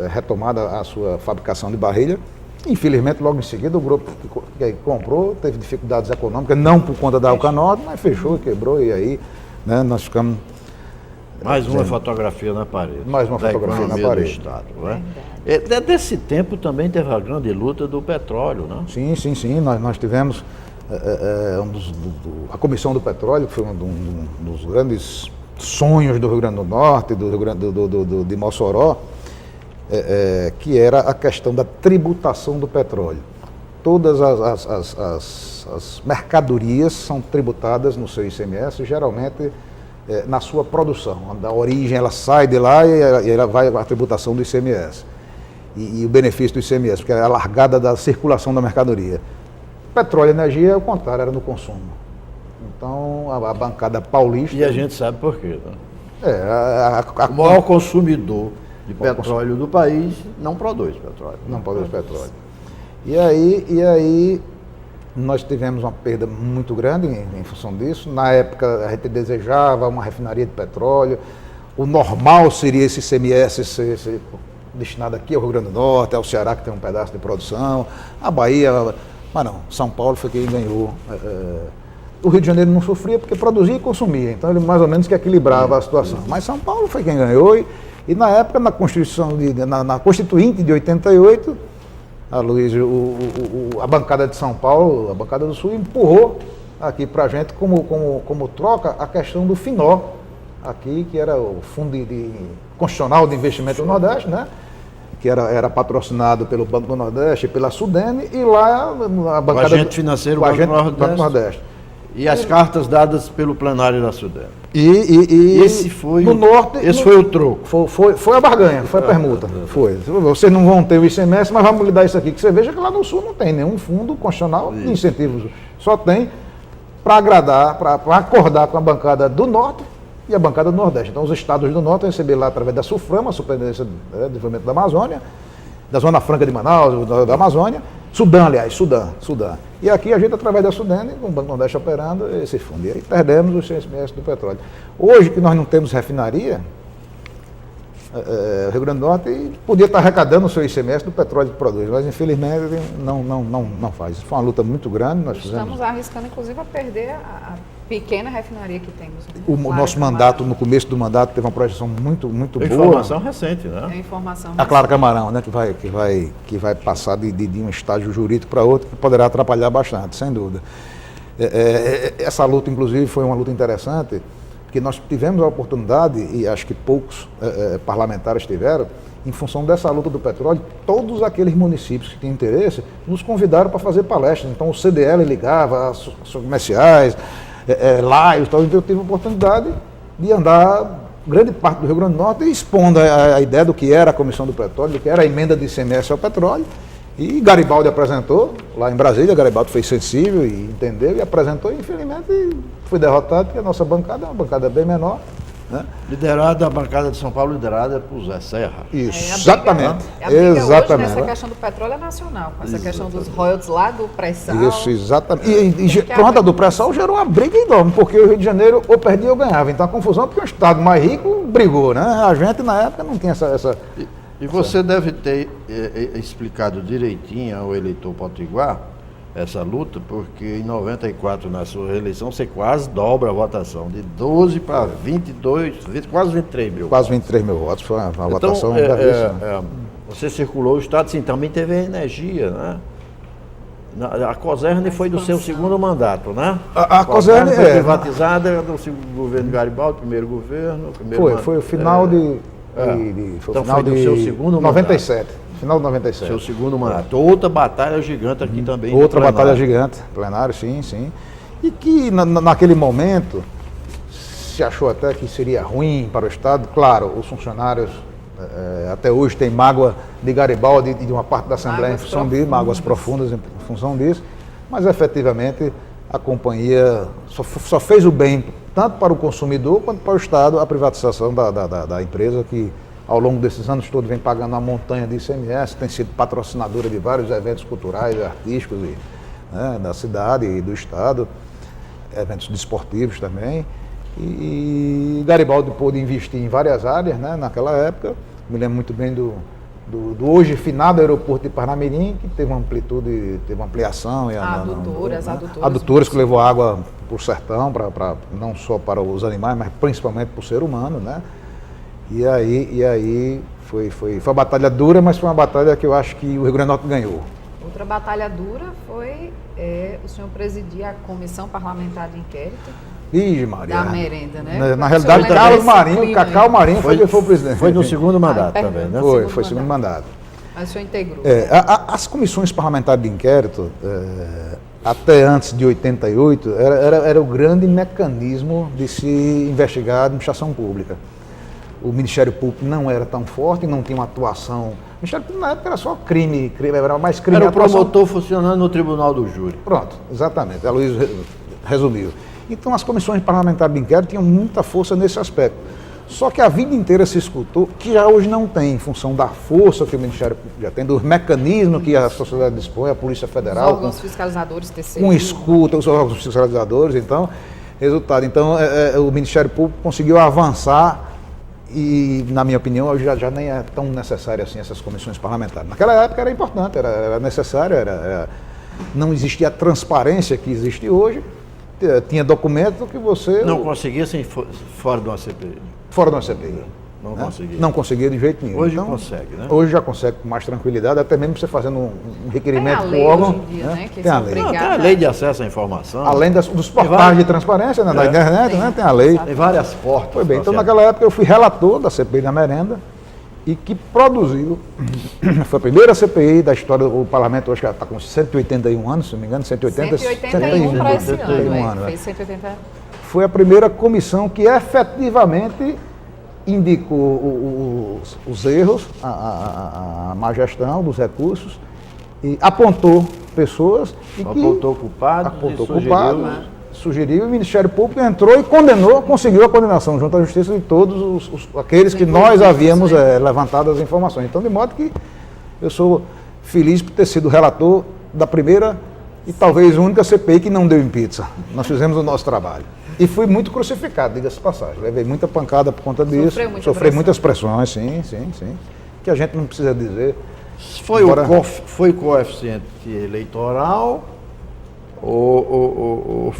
retomada a sua fabricação de barrilha. Infelizmente, logo em seguida, o grupo que comprou teve dificuldades econômicas, não por conta da Alcanorte, mas fechou e quebrou, e aí nós ficamos...
Mais uma fotografia na parede.
Mais uma fotografia na parede.
Do Estado, né? Desse tempo também teve a grande luta do petróleo, né?
Sim. Nós tivemos a Comissão do Petróleo, que foi um dos grandes sonhos do Rio Grande do Norte, de Mossoró, que era a questão da tributação do petróleo. Todas as mercadorias são tributadas no seu ICMS, geralmente na sua produção. Da origem, ela sai de lá e ela vai à tributação do ICMS. E o benefício do ICMS, porque é a largada da circulação da mercadoria. Petróleo e energia é o contrário, era no consumo. Então, a bancada paulista...
E a gente sabe por quê. Né? O maior consumidor de petróleo do país não produz petróleo.
Não produz petróleo. E aí nós tivemos uma perda muito grande em função disso. Na época, a gente desejava uma refinaria de petróleo. O normal seria esse ICMS ser destinado aqui ao Rio Grande do Norte, ao Ceará, que tem um pedaço de produção, a Bahia... Mas não, São Paulo foi quem ganhou o Rio de Janeiro não sofria porque produzia e consumia, então ele mais ou menos que equilibrava a situação. Mas São Paulo foi quem ganhou e na época, na Constituinte de 88, a bancada de São Paulo, a bancada do Sul, empurrou aqui para a gente como troca a questão do FINO, aqui, que era o Fundo Constitucional de Investimento do Nordeste, né? Que era patrocinado pelo Banco do Nordeste e pela Sudene, e lá a bancada...
O agente financeiro, Banco do Nordeste. E as cartas dadas pelo plenário da Sudene.
E
esse foi
no norte,
esse foi o troco.
Foi a barganha, foi a permuta. Foi. Vocês não vão ter o ICMS, mas vamos lhe dar isso aqui. Que você veja que lá no Sul não tem nenhum fundo constitucional de incentivos. Só tem para agradar, para acordar com a bancada do Norte e a bancada do Nordeste. Então, os estados do Norte receberam lá através da SUFRAMA, a Superintendência de Desenvolvimento da Amazônia, da Zona Franca de Manaus, da Amazônia, Sudã. E aqui a gente, através da Sudene, com o Banco do Nordeste operando esse fundo. E aí perdemos o ICMS do petróleo. Hoje, que nós não temos refinaria, o Rio Grande do Norte podia estar arrecadando o seu ICMS do petróleo que produz, mas infelizmente não faz. Isso foi uma luta muito grande.
Estamos arriscando, inclusive, a perder a pequena refinaria que temos. Né?
O nosso mandato, no começo do mandato, teve uma projeção muito boa.
Informação recente, né?
Informação
a Clara Camarão, né, que vai passar de um estágio jurídico para outro, que poderá atrapalhar bastante, sem dúvida. Essa luta, inclusive, foi uma luta interessante, porque nós tivemos a oportunidade, e acho que poucos parlamentares tiveram, em função dessa luta do petróleo, todos aqueles municípios que tinham interesse nos convidaram para fazer palestras. Então o CDL ligava, as comerciais, Laios, então eu tive a oportunidade de andar grande parte do Rio Grande do Norte expondo a ideia do que era a Comissão do Petróleo, do que era a emenda de ICMS ao petróleo. E Garibaldi apresentou, lá em Brasília, Garibaldi foi sensível e entendeu e apresentou, e infelizmente foi derrotado, porque a nossa bancada é uma bancada bem menor. Né?
Liderada, a bancada de São Paulo liderada por Zé Serra.
Isso, exatamente.
A briga hoje nessa questão do petróleo é nacional, com essa questão dos royalties lá do pré-sal.
Isso, exatamente. E pronto, a do pré-sal gerou uma briga enorme, porque o Rio de Janeiro ou perdia ou ganhava. Então a confusão é porque o estado mais rico brigou, né? A gente na época não tinha essa...
E você deve ter explicado direitinho ao eleitor potiguar essa luta, porque em 94, na sua reeleição, você quase dobra a votação, de 12 para 22, quase 23 mil.
Quase 23 mil votos, foi uma votação
você circulou o estado, sim, também teve a energia, né? A Coserne foi do seu segundo mandato, né?
A Coserne
foi privatizada do governo Garibaldi, primeiro governo.
Foi o final de...
Então foi do seu segundo
97. Final de 97.
Seu segundo mandato. Outra batalha gigante aqui também.
Outra batalha gigante, plenário, sim. E que naquele momento se achou até que seria ruim para o Estado. Claro, os funcionários até hoje têm mágoa de Garibaldi e de uma parte da Assembleia em função disso, mágoas profundas em função disso, mas efetivamente a companhia só fez o bem, tanto para o consumidor quanto para o Estado, a privatização da empresa, que ao longo desses anos todos vem pagando uma montanha de ICMS, tem sido patrocinadora de vários eventos culturais e artísticos da cidade e do Estado, eventos desportivos também. E Garibaldi pôde investir em várias áreas, né, naquela época. Me lembro muito bem do hoje finado aeroporto de Parnamirim, que teve uma amplitude, teve uma ampliação. Adutoras que levou água para o sertão, não só para os animais, mas principalmente para o ser humano, né? E aí foi uma batalha dura, mas foi uma batalha que eu acho que o Rio Grande do Norte ganhou.
Outra batalha dura foi o senhor presidir a Comissão Parlamentar de Inquérito.
Ih, Maria.
Da merenda, né?
Na realidade, Carlos Marinho, Cacau Marinho foi o presidente.
Foi no segundo mandato também, né?
Foi segundo mandato.
Mas o senhor integrou.
As comissões parlamentares de inquérito, até antes de 88, era o grande mecanismo de se investigar a administração pública. O Ministério Público não era tão forte, não tinha uma atuação. O Ministério Público na época era só crime, era mais crime.
Era o promotor funcionando no Tribunal do Júri.
Pronto, exatamente. A Luiz resumiu. Então as comissões parlamentares de inquérito tinham muita força nesse aspecto. Só que a vida inteira se escutou, que já hoje não tem, em função da força que o Ministério Público já tem, dos mecanismos que a sociedade dispõe, a Polícia Federal.
Os órgãos fiscalizadores, TCU.
Com escuta, os órgãos fiscalizadores, então, resultado. Então, o Ministério Público conseguiu avançar e, na minha opinião, hoje já nem é tão necessário assim essas comissões parlamentares. Naquela época era importante, era necessário, não existia a transparência que existe hoje. tinha documento que você...
Não conseguia sem fora de uma CPI.
Fora de uma CPI.
Não
né?
conseguia.
Não conseguia de jeito nenhum.
Hoje
então,
consegue, né?
Hoje já consegue com mais tranquilidade, até mesmo você fazendo um requerimento
Tem a
para
lei
o órgão.
hoje em dia, né? Que
Tem a
são
lei.
Não, tem a
obrigadas.
lei de acesso à informação.
Além dos portais
várias-
de transparência da
É.
internet, né? Tem a lei.
Tem várias portas.
Foi bem, então
para
naquela época eu fui relator da CPI da merenda e que produziu, foi a primeira CPI da história do parlamento, hoje está com 181 anos, se não me engano,
181 para esse ano,
181 anos,
fez 180.
Foi a primeira comissão que efetivamente indicou os erros, a má gestão dos recursos, e apontou pessoas e
Apontou culpados
apontou
e sugeriu,
culpados,
né?
sugeriu, e o Ministério Público entrou e condenou, conseguiu a condenação junto à Justiça de todos aqueles que nós havíamos levantado as informações. Então, de modo que eu sou feliz por ter sido relator da primeira e talvez única CPI que não deu em pizza. Nós fizemos o nosso trabalho. E fui muito crucificado, diga-se de passagem. Levei muita pancada por conta disso.
Sofreu muita
Sofri
pressão.
muitas pressões, sim. Que a gente não precisa dizer.
Foi,
Agora-
foi coeficiente eleitoral ou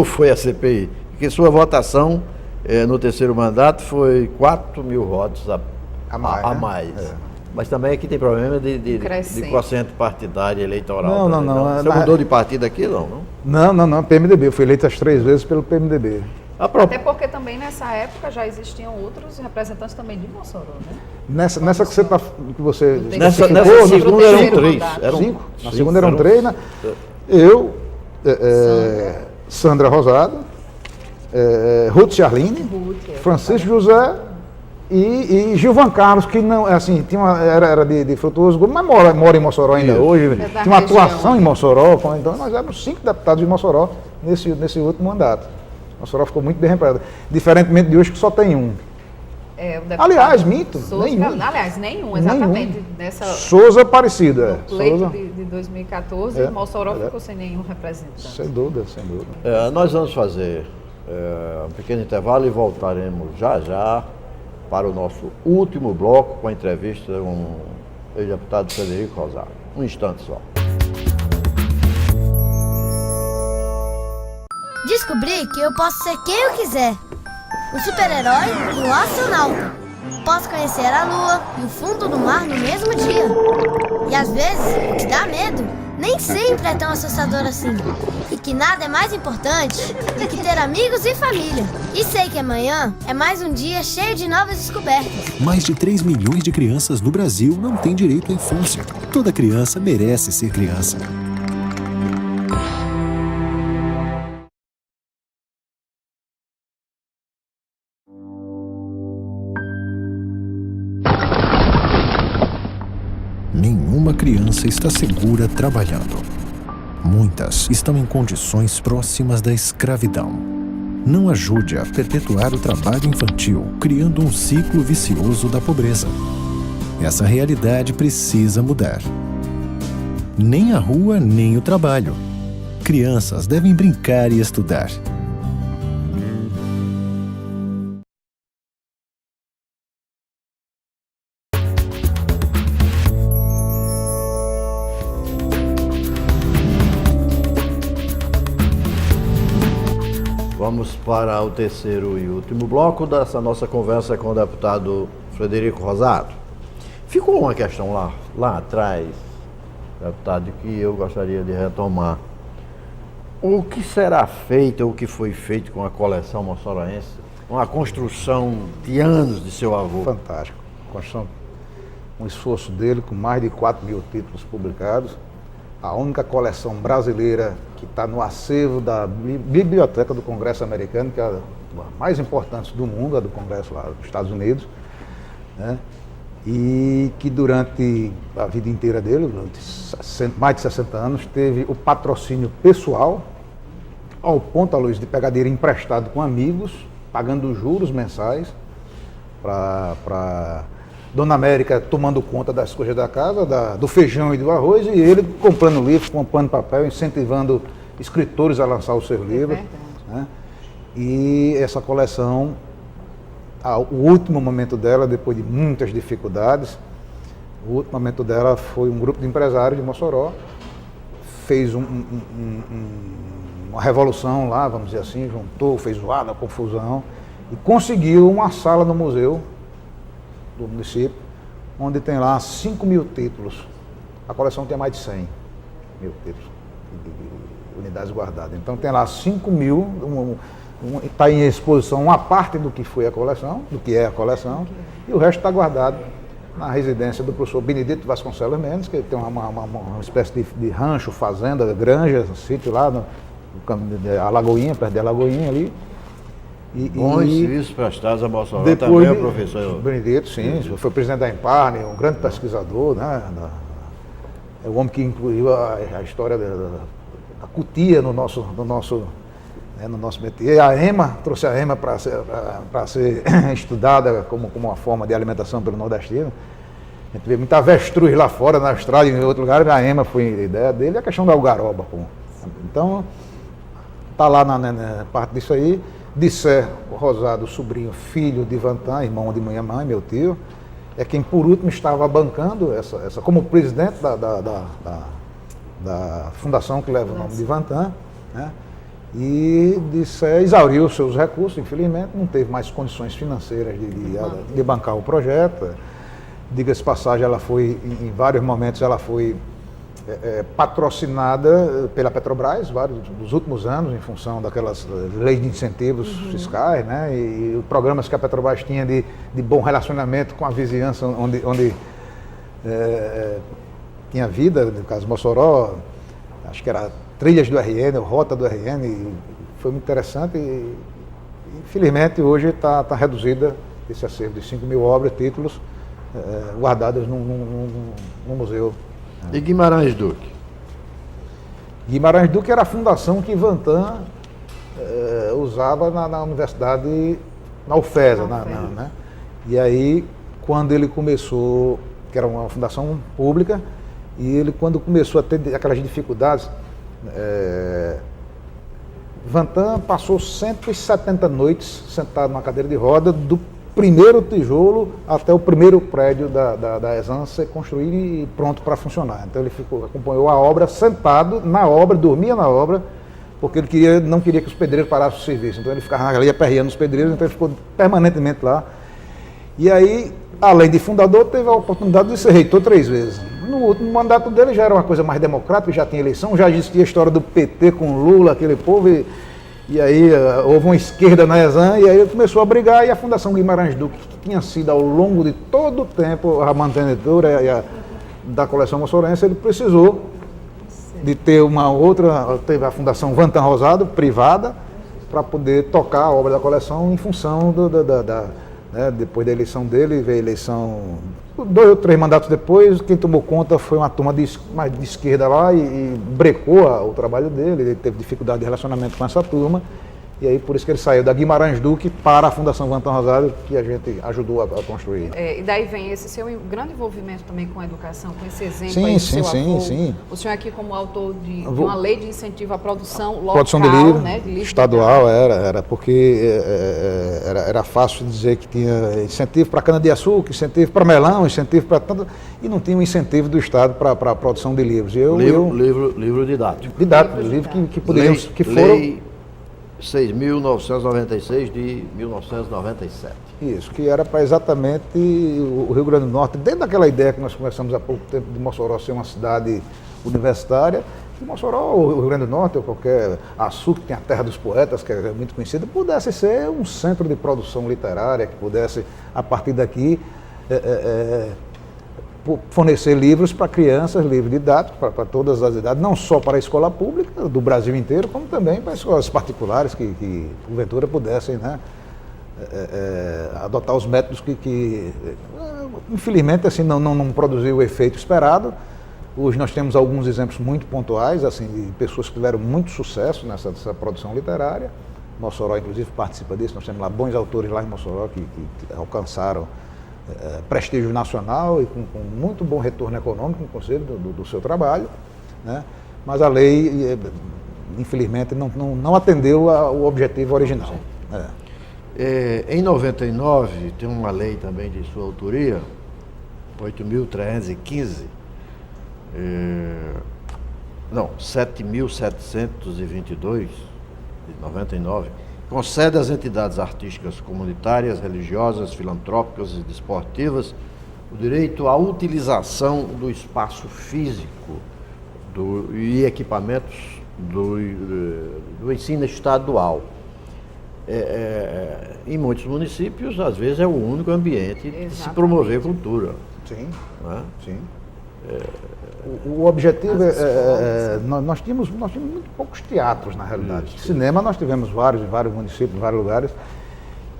foi a CPI? Porque sua votação no terceiro mandato foi 4 mil votos
A mais, né? É.
Mas também aqui tem problema de
Crescente.
quociente partidário eleitoral.
Não,
também,
não.
Você mudou de partido aqui, não?
Não, PMDB. Eu fui eleito as 3 vezes pelo PMDB.
Até porque também nessa época já existiam outros representantes também de Mossoró, né?
Nessa que você está. Que você
Nessa
ficou,
segunda eram
terceiro
3.
mandato.
Eram
5? Na
cinco,
segunda eram 3, né? Eu, Sandra Rosado, Ruth Charline,
Ruth,
Francisco José e Gilvan Carlos, que não, assim, era de Frutuoso Gomes, mas mora em Mossoró ainda hoje.
da
Tinha uma
região.
atuação em Mossoró, então nós éramos 5 deputados de Mossoró nesse último mandato. Mossoró ficou muito bem representado. Diferentemente de hoje, que só tem um.
O deputado
Aliás, minto,
Souza,
nenhum.
Aliás, nenhum, exatamente.
Nenhum.
Nessa
Souza Aparecido,
pleito
Souza.
de 2014, Mossoró
é.
ficou sem nenhum representante.
Sem dúvida.
Nós vamos fazer um pequeno intervalo e voltaremos já para o nosso último bloco com a entrevista com o deputado Frederico Rosário. Um instante só.
Descobri que eu posso ser quem eu quiser. Um super-herói e um astronauta. Posso conhecer a lua e o fundo do mar no mesmo dia. E às vezes, o que dá medo nem sempre é tão assustador assim. E que nada é mais importante do que ter amigos e família. E sei que amanhã é mais um dia cheio de novas descobertas.
Mais de 3 milhões de crianças no Brasil não têm direito à infância. Toda criança merece ser criança. Nenhuma criança está segura trabalhando. Muitas estão em condições próximas da escravidão. Não ajude a perpetuar o trabalho infantil, criando um ciclo vicioso da pobreza. Essa realidade precisa mudar. Nem a rua, nem o trabalho. Crianças devem brincar e estudar.
Vamos para o terceiro e último bloco dessa nossa conversa com o deputado Frederico Rosário. Ficou uma questão lá atrás, deputado, que eu gostaria de retomar. O que será feito, ou o que foi feito com a coleção moçoroense, com a construção de anos de seu avô?
Fantástico. Construção, um esforço dele com mais de 4 mil títulos publicados. A única coleção brasileira que está no acervo da Biblioteca do Congresso Americano, que é a mais importante do mundo, a do Congresso lá dos Estados Unidos, né? E que durante a vida inteira dele, durante mais de 60 anos, teve o patrocínio pessoal, ao ponto, Luiz, de pegar dinheiro emprestado com amigos, pagando juros mensais para Dona América tomando conta das coisas da casa, do feijão e do arroz, e ele comprando livros, comprando papel, incentivando escritores a lançar os seus livros. Né? E essa coleção, o último momento dela, depois de muitas dificuldades, o último momento dela foi um grupo de empresários de Mossoró, fez um uma revolução lá, vamos dizer assim, juntou, fez zoada, confusão, e conseguiu uma sala no museu do município, onde tem lá 5.000 títulos. A coleção tem mais de 100.000 títulos de unidades guardadas. Então tem lá 5.000, está em exposição uma parte do que foi a coleção, do que é a coleção, e o resto está guardado na residência do professor Benedito Vasconcelos Mendes, que tem uma espécie de rancho, fazenda, granja, sítio lá no Alagoinha, perto da Alagoinha ali.
Bons serviços prestados a Mossoró,
depois,
também o professor
Benedito, sim, foi presidente da Emparne, um grande pesquisador, né? É o homem que incluiu a história da cutia no nosso métier. A EMA, trouxe a EMA para ser estudada como uma forma de alimentação pelo nordestino. A gente vê muita avestruz lá fora, na Austrália, em outro lugar, a EMA foi a ideia dele, a questão da algaroba. Então, está lá na parte disso aí. Disser Rosado, sobrinho, filho de Vantan, irmão de minha mãe, meu tio, é quem por último estava bancando essa como presidente da fundação que leva o nome de Vantan, né? E Disser exauriu seus recursos, infelizmente, não teve mais condições financeiras de bancar o projeto. Diga-se passagem, ela foi, em vários momentos, ela foi patrocinada pela Petrobras, vários dos últimos anos, em função daquelas leis de incentivos fiscais, né? E programas que a Petrobras tinha de bom relacionamento com a vizinhança, onde tinha vida, no caso Mossoró, acho que era trilhas do RN, rota do RN, e foi muito interessante. E infelizmente hoje está reduzida esse acervo de 5.000 obras, títulos, guardados no museu.
E Guimarães Duque?
Guimarães Duque era a fundação que Vantan usava na universidade, na UFESA, né? E aí, quando ele começou, que era uma fundação pública, e ele, quando começou a ter aquelas dificuldades, Vantan passou 170 noites sentado numa cadeira de roda, do primeiro tijolo até o primeiro prédio da ESAN ser construído e pronto para funcionar. Então ele acompanhou a obra sentado na obra, dormia na obra, porque ele não queria que os pedreiros parassem o serviço. Então ele ficava ali aperreando os pedreiros, então ele ficou permanentemente lá. E aí, além de fundador, teve a oportunidade de ser reitor 3 vezes. No último mandato dele já era uma coisa mais democrática, já tinha eleição, já existia a história do PT com Lula, aquele povo, e aí houve uma esquerda na ESAN, e aí ele começou a brigar, e a Fundação Guimarães Duque, que tinha sido ao longo de todo o tempo a mantenedora da coleção moçorense, ele precisou de ter teve a Fundação Vantan Rosado, privada, para poder tocar a obra da coleção em função né, depois da eleição dele, veio a eleição, 2 ou 3 mandatos depois, quem tomou conta foi uma turma mais de esquerda lá e brecou o trabalho dele, ele teve dificuldade de relacionamento com essa turma, e aí por isso que ele saiu da Guimarães Duque para a Fundação Vantan Rosado, que a gente ajudou a construir.
E daí vem esse seu grande envolvimento também com a educação, com esse exemplo
sim,
aí do
sim,
seu avô.
Sim.
O senhor aqui como autor de uma lei de incentivo à produção local,
produção de livro,
né, de livro
estadual, era porque era fácil dizer que tinha incentivo para cana-de-açúcar, incentivo para melão, incentivo para tanto, e não tinha um incentivo do Estado para a produção de livros.
Livro didático.
Didático, livro que poderiam, que foram...
Lei 6.996 de 1997.
Isso, que era para exatamente o Rio Grande do Norte, dentro daquela ideia que nós começamos há pouco tempo de Mossoró ser uma cidade universitária, que Mossoró, ou o Rio Grande do Norte, ou qualquer Açu, que tem a terra dos poetas, que é muito conhecida, pudesse ser um centro de produção literária, que pudesse, a partir daqui, fornecer livros para crianças, livros didáticos, para todas as idades, não só para a escola pública do Brasil inteiro, como também para escolas particulares que porventura pudessem, né, adotar os métodos que infelizmente assim, não produziu o efeito esperado. Hoje nós temos alguns exemplos muito pontuais, assim, de pessoas que tiveram muito sucesso nessa produção literária. Mossoró, inclusive, participa disso. Nós temos lá bons autores lá em Mossoró que alcançaram prestígio nacional e com muito bom retorno econômico, inclusive, do seu trabalho, né? Mas a lei, infelizmente, não atendeu o objetivo original.
Em 99, tem uma lei também de sua autoria, 8.315, não, 7.722, de 99, concede às entidades artísticas comunitárias, religiosas, filantrópicas e desportivas o direito à utilização do espaço físico e equipamentos do ensino estadual. Em muitos municípios, às vezes, é o único ambiente de se promover cultura.
Sim,
Né?
sim. O objetivo nós tínhamos muito poucos teatros, na realidade.
Isso.
Cinema nós tivemos vários, em vários municípios, em vários lugares.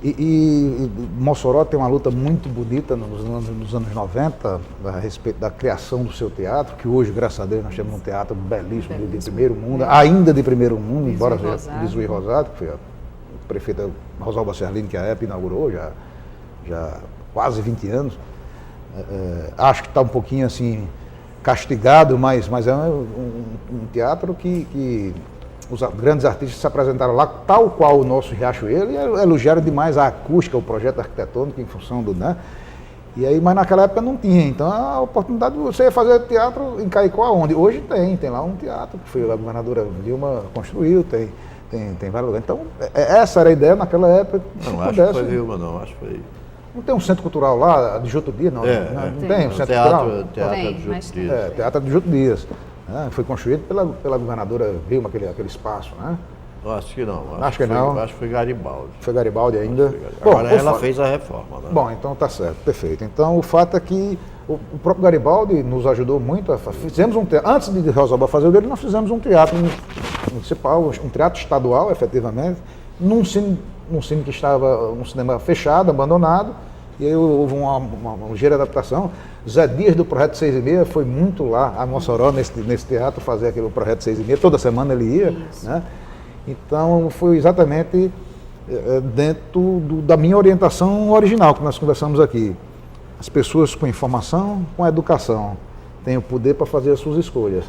E Mossoró tem uma luta muito bonita nos anos 90 a respeito da criação do seu teatro, que hoje, graças a Deus, nós temos um teatro belíssimo de primeiro mundo, ainda de primeiro mundo, embora seja Luiz Rosado, que foi a prefeita Rosalba Serlini, que a época inaugurou, já quase 20 anos. Acho que está um pouquinho assim castigado, mas é um teatro que os grandes artistas se apresentaram lá, tal qual o nosso Riachuelo, e elogiaram demais a acústica, o projeto arquitetônico em função do... Né? E aí, mas naquela época não tinha, então a oportunidade de você fazer teatro em Caicó aonde? Hoje tem lá um teatro, que foi a governadora Dilma construiu, tem vários lugares. Então, essa era a ideia naquela época.
Não, acho que foi Vilma, não, acho que foi...
Não tem um centro cultural lá, de Juto Dias, não? Não tem um centro cultural?
Teatro de Juto Dias.
Teatro de Juto Dias. Foi construído pela governadora Vilma, aquele espaço, né?
Acho que não.
Acho que não.
Acho que foi Garibaldi.
Foi Garibaldi ainda?
Agora ela fez a reforma, né?
Bom, então tá certo, perfeito. Então o fato é que o próprio Garibaldi nos ajudou muito. Fizemos um teatro, antes de Rosalba fazer o dele, nós fizemos um teatro municipal, um teatro estadual, efetivamente, num cine que estava, um cinema fechado, abandonado, e aí houve uma ligeira adaptação. Zé Dias, do Projeto 6 e Meia, foi muito lá a Mossoró, nesse teatro, fazer aquele Projeto 6 e Meia, toda semana ele ia, né? Então foi exatamente dentro da minha orientação original que nós conversamos aqui. As pessoas com informação, com educação, têm o poder para fazer as suas escolhas.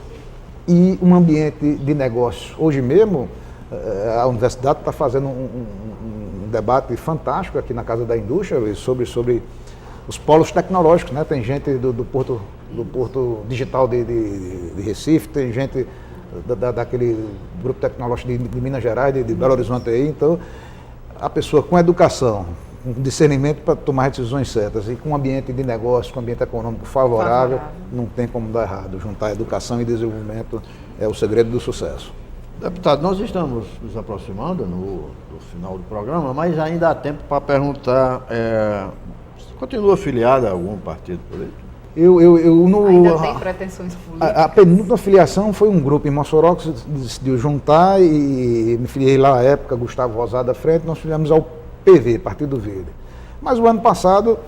E um ambiente de negócio. Hoje mesmo, a universidade está fazendo um debate fantástico aqui na Casa da Indústria sobre os polos tecnológicos, né? Tem gente do Porto Digital de Recife, tem gente daquele grupo tecnológico de Minas Gerais, de Belo Horizonte aí. Então, a pessoa com educação, com discernimento para tomar decisões certas e com um ambiente de negócio, com um ambiente econômico favorável, não tem como dar errado. Juntar educação e desenvolvimento é o segredo do sucesso.
Deputado, nós estamos nos aproximando do final do programa, mas ainda há tempo para perguntar, você continua afiliado a algum partido político?
Ainda tem pretensões políticas?
A penúltima filiação foi um grupo em Mossoró que decidiu juntar e me filiei lá à época, Gustavo Rosado à frente, nós filiamos ao PV, Partido Verde. Mas o ano passado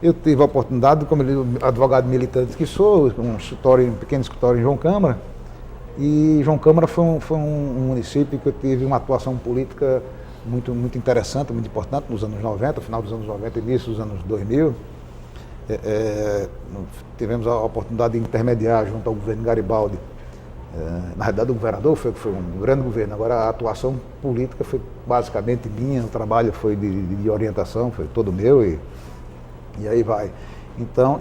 eu tive a oportunidade, como advogado militante que sou, um pequeno escritório em João Câmara, e João Câmara foi um município que eu tive uma atuação política muito, muito interessante, muito importante nos anos 90, final dos anos 90 e início dos anos 2000. Tivemos a oportunidade de intermediar junto ao governo Garibaldi. Na realidade, o governador foi um grande governo. Agora, a atuação política foi basicamente minha, o trabalho foi de orientação, foi todo meu e aí vai. Então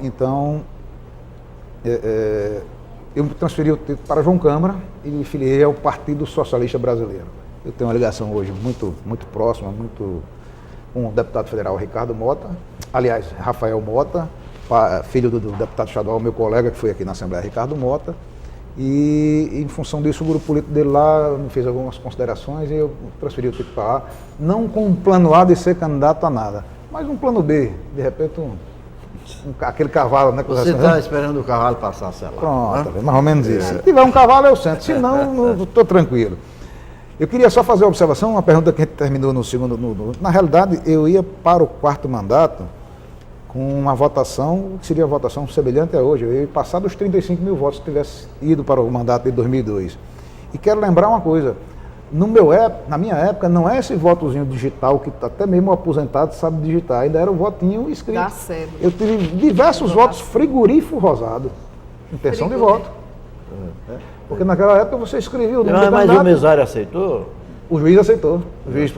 eu me transferi o título para João Câmara e me filiei ao Partido Socialista Brasileiro. Eu tenho uma ligação hoje muito, muito próxima, com o deputado federal Ricardo Mota, aliás, Rafael Mota, filho do deputado estadual, meu colega que foi aqui na Assembleia, Ricardo Mota, e em função disso o grupo político dele lá me fez algumas considerações e eu transferi o título para lá, não com um plano A de ser candidato a nada, mas um plano B, de repente aquele cavalo, né?
Você está esperando o cavalo passar, sei lá.
Pronto, né? Mais ou menos isso. Se tiver um cavalo eu sento, se não, estou tranquilo. Eu queria só fazer uma observação, uma pergunta que a gente terminou no segundo. Na realidade, eu ia para o 4º mandato com uma votação, que seria uma votação semelhante a hoje. Eu ia passar dos 35 mil votos se tivesse ido para o mandato de 2002. E quero lembrar uma coisa, na minha época, não é esse votozinho digital que até mesmo o aposentado sabe digitar, ainda era o votinho escrito.
Dá cedo.
Eu tive diversos votos frigorífico rosado, intenção de voto. Porque naquela época você escrevia o nome do candidato.
Mas o mesário aceitou?
O juiz aceitou. O juiz,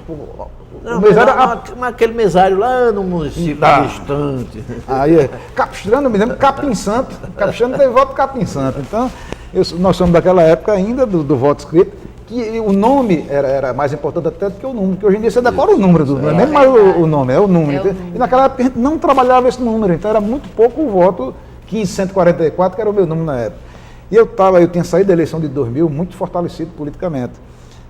não, o mesário, mas aquele mesário lá no município distante.
Aí, Capistrano, eu me lembro, Capim Santo. Capistrano teve voto Capim Santo. Então, Nós somos daquela época ainda do voto escrito, que o nome era mais importante até do que o número, porque hoje em dia você decora o número, não é nem mais o nome, é o número. E naquela época a gente não trabalhava esse número, então era muito pouco o voto 1544, que era o meu número na época. E eu tinha saído da eleição de 2000 muito fortalecido politicamente.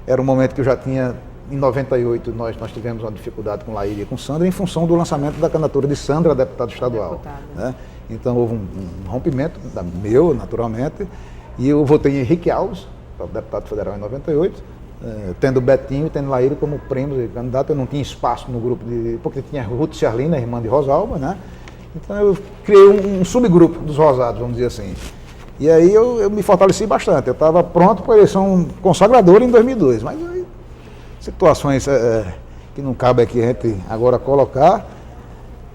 Era um momento que eu já tinha, em 98, nós tivemos uma dificuldade com Laíra e com Sandra, em função do lançamento da candidatura de Sandra a deputada estadual. Né? Então houve um rompimento meu, naturalmente, e eu votei em Henrique Alves, para deputado federal em 98, tendo Betinho e tendo Laíra como primos e candidato. Eu não tinha espaço no grupo, porque tinha Ruth Ciarlina, irmã de Rosalba, né? Então eu criei um subgrupo dos Rosados, vamos dizer assim. E aí eu me fortaleci bastante. Eu estava pronto para a eleição consagradora em 2002, mas aí, situações que não cabe aqui a gente agora colocar,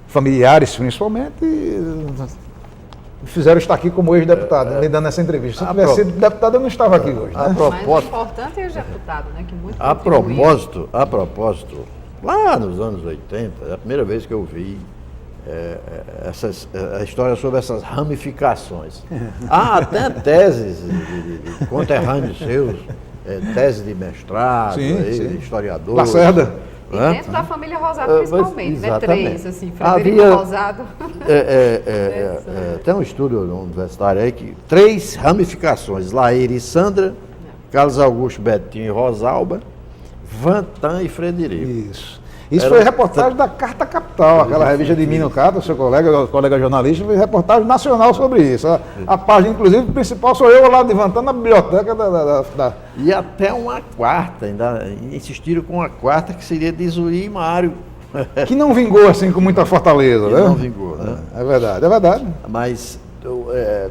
familiares principalmente, fizeram estar aqui como ex-deputado, me dando essa entrevista. Se eu tivesse sido deputado, eu não estava aqui hoje. Né?
Mas o importante é ex-deputado, né? Que muito
a propósito, lá nos anos 80, é a primeira vez que eu vi a história sobre essas ramificações. Há até teses de conterrâneos seus, tese de mestrado,
sim.
Historiador.
Lacerda.
E dentro da família Rosado, principalmente, né? Três, assim, Frederico Rosado.
Tem um estudo universitário aí que 3 ramificações, Laíra e Sandra, Carlos Augusto, Betinho e Rosalba, Vantan e Frederico.
Isso foi reportagem da Carta Capital, aquela revista de Mino Cato, seu colega jornalista, fez reportagem nacional sobre isso. A página, inclusive, principal sou eu lá levantando na biblioteca da...
E até uma quarta, ainda insistiram com uma quarta que seria de Zuí e Mário.
Que não vingou assim com muita fortaleza, né?
Não vingou, né?
É verdade.
Mas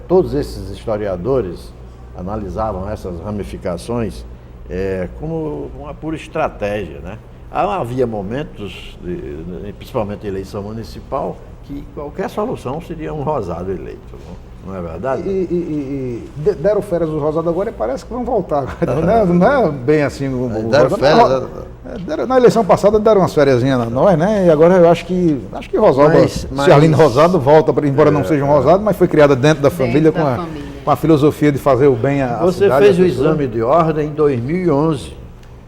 todos esses historiadores analisavam essas ramificações como uma pura estratégia, né? Havia momentos, principalmente em eleição municipal, que qualquer solução seria um Rosado eleito, não é verdade?
E deram férias dos Rosados agora e parece que vão voltar. Não é bem assim.
Deram férias.
Na eleição passada deram umas fériasinhas a nós, né? E agora eu acho que Rosalba, Ciarlina Rosado volta, embora não seja um Rosado, mas foi criada dentro da família, com a filosofia de fazer o bem à
Você
cidade.
Fez o exame de ordem em 2011.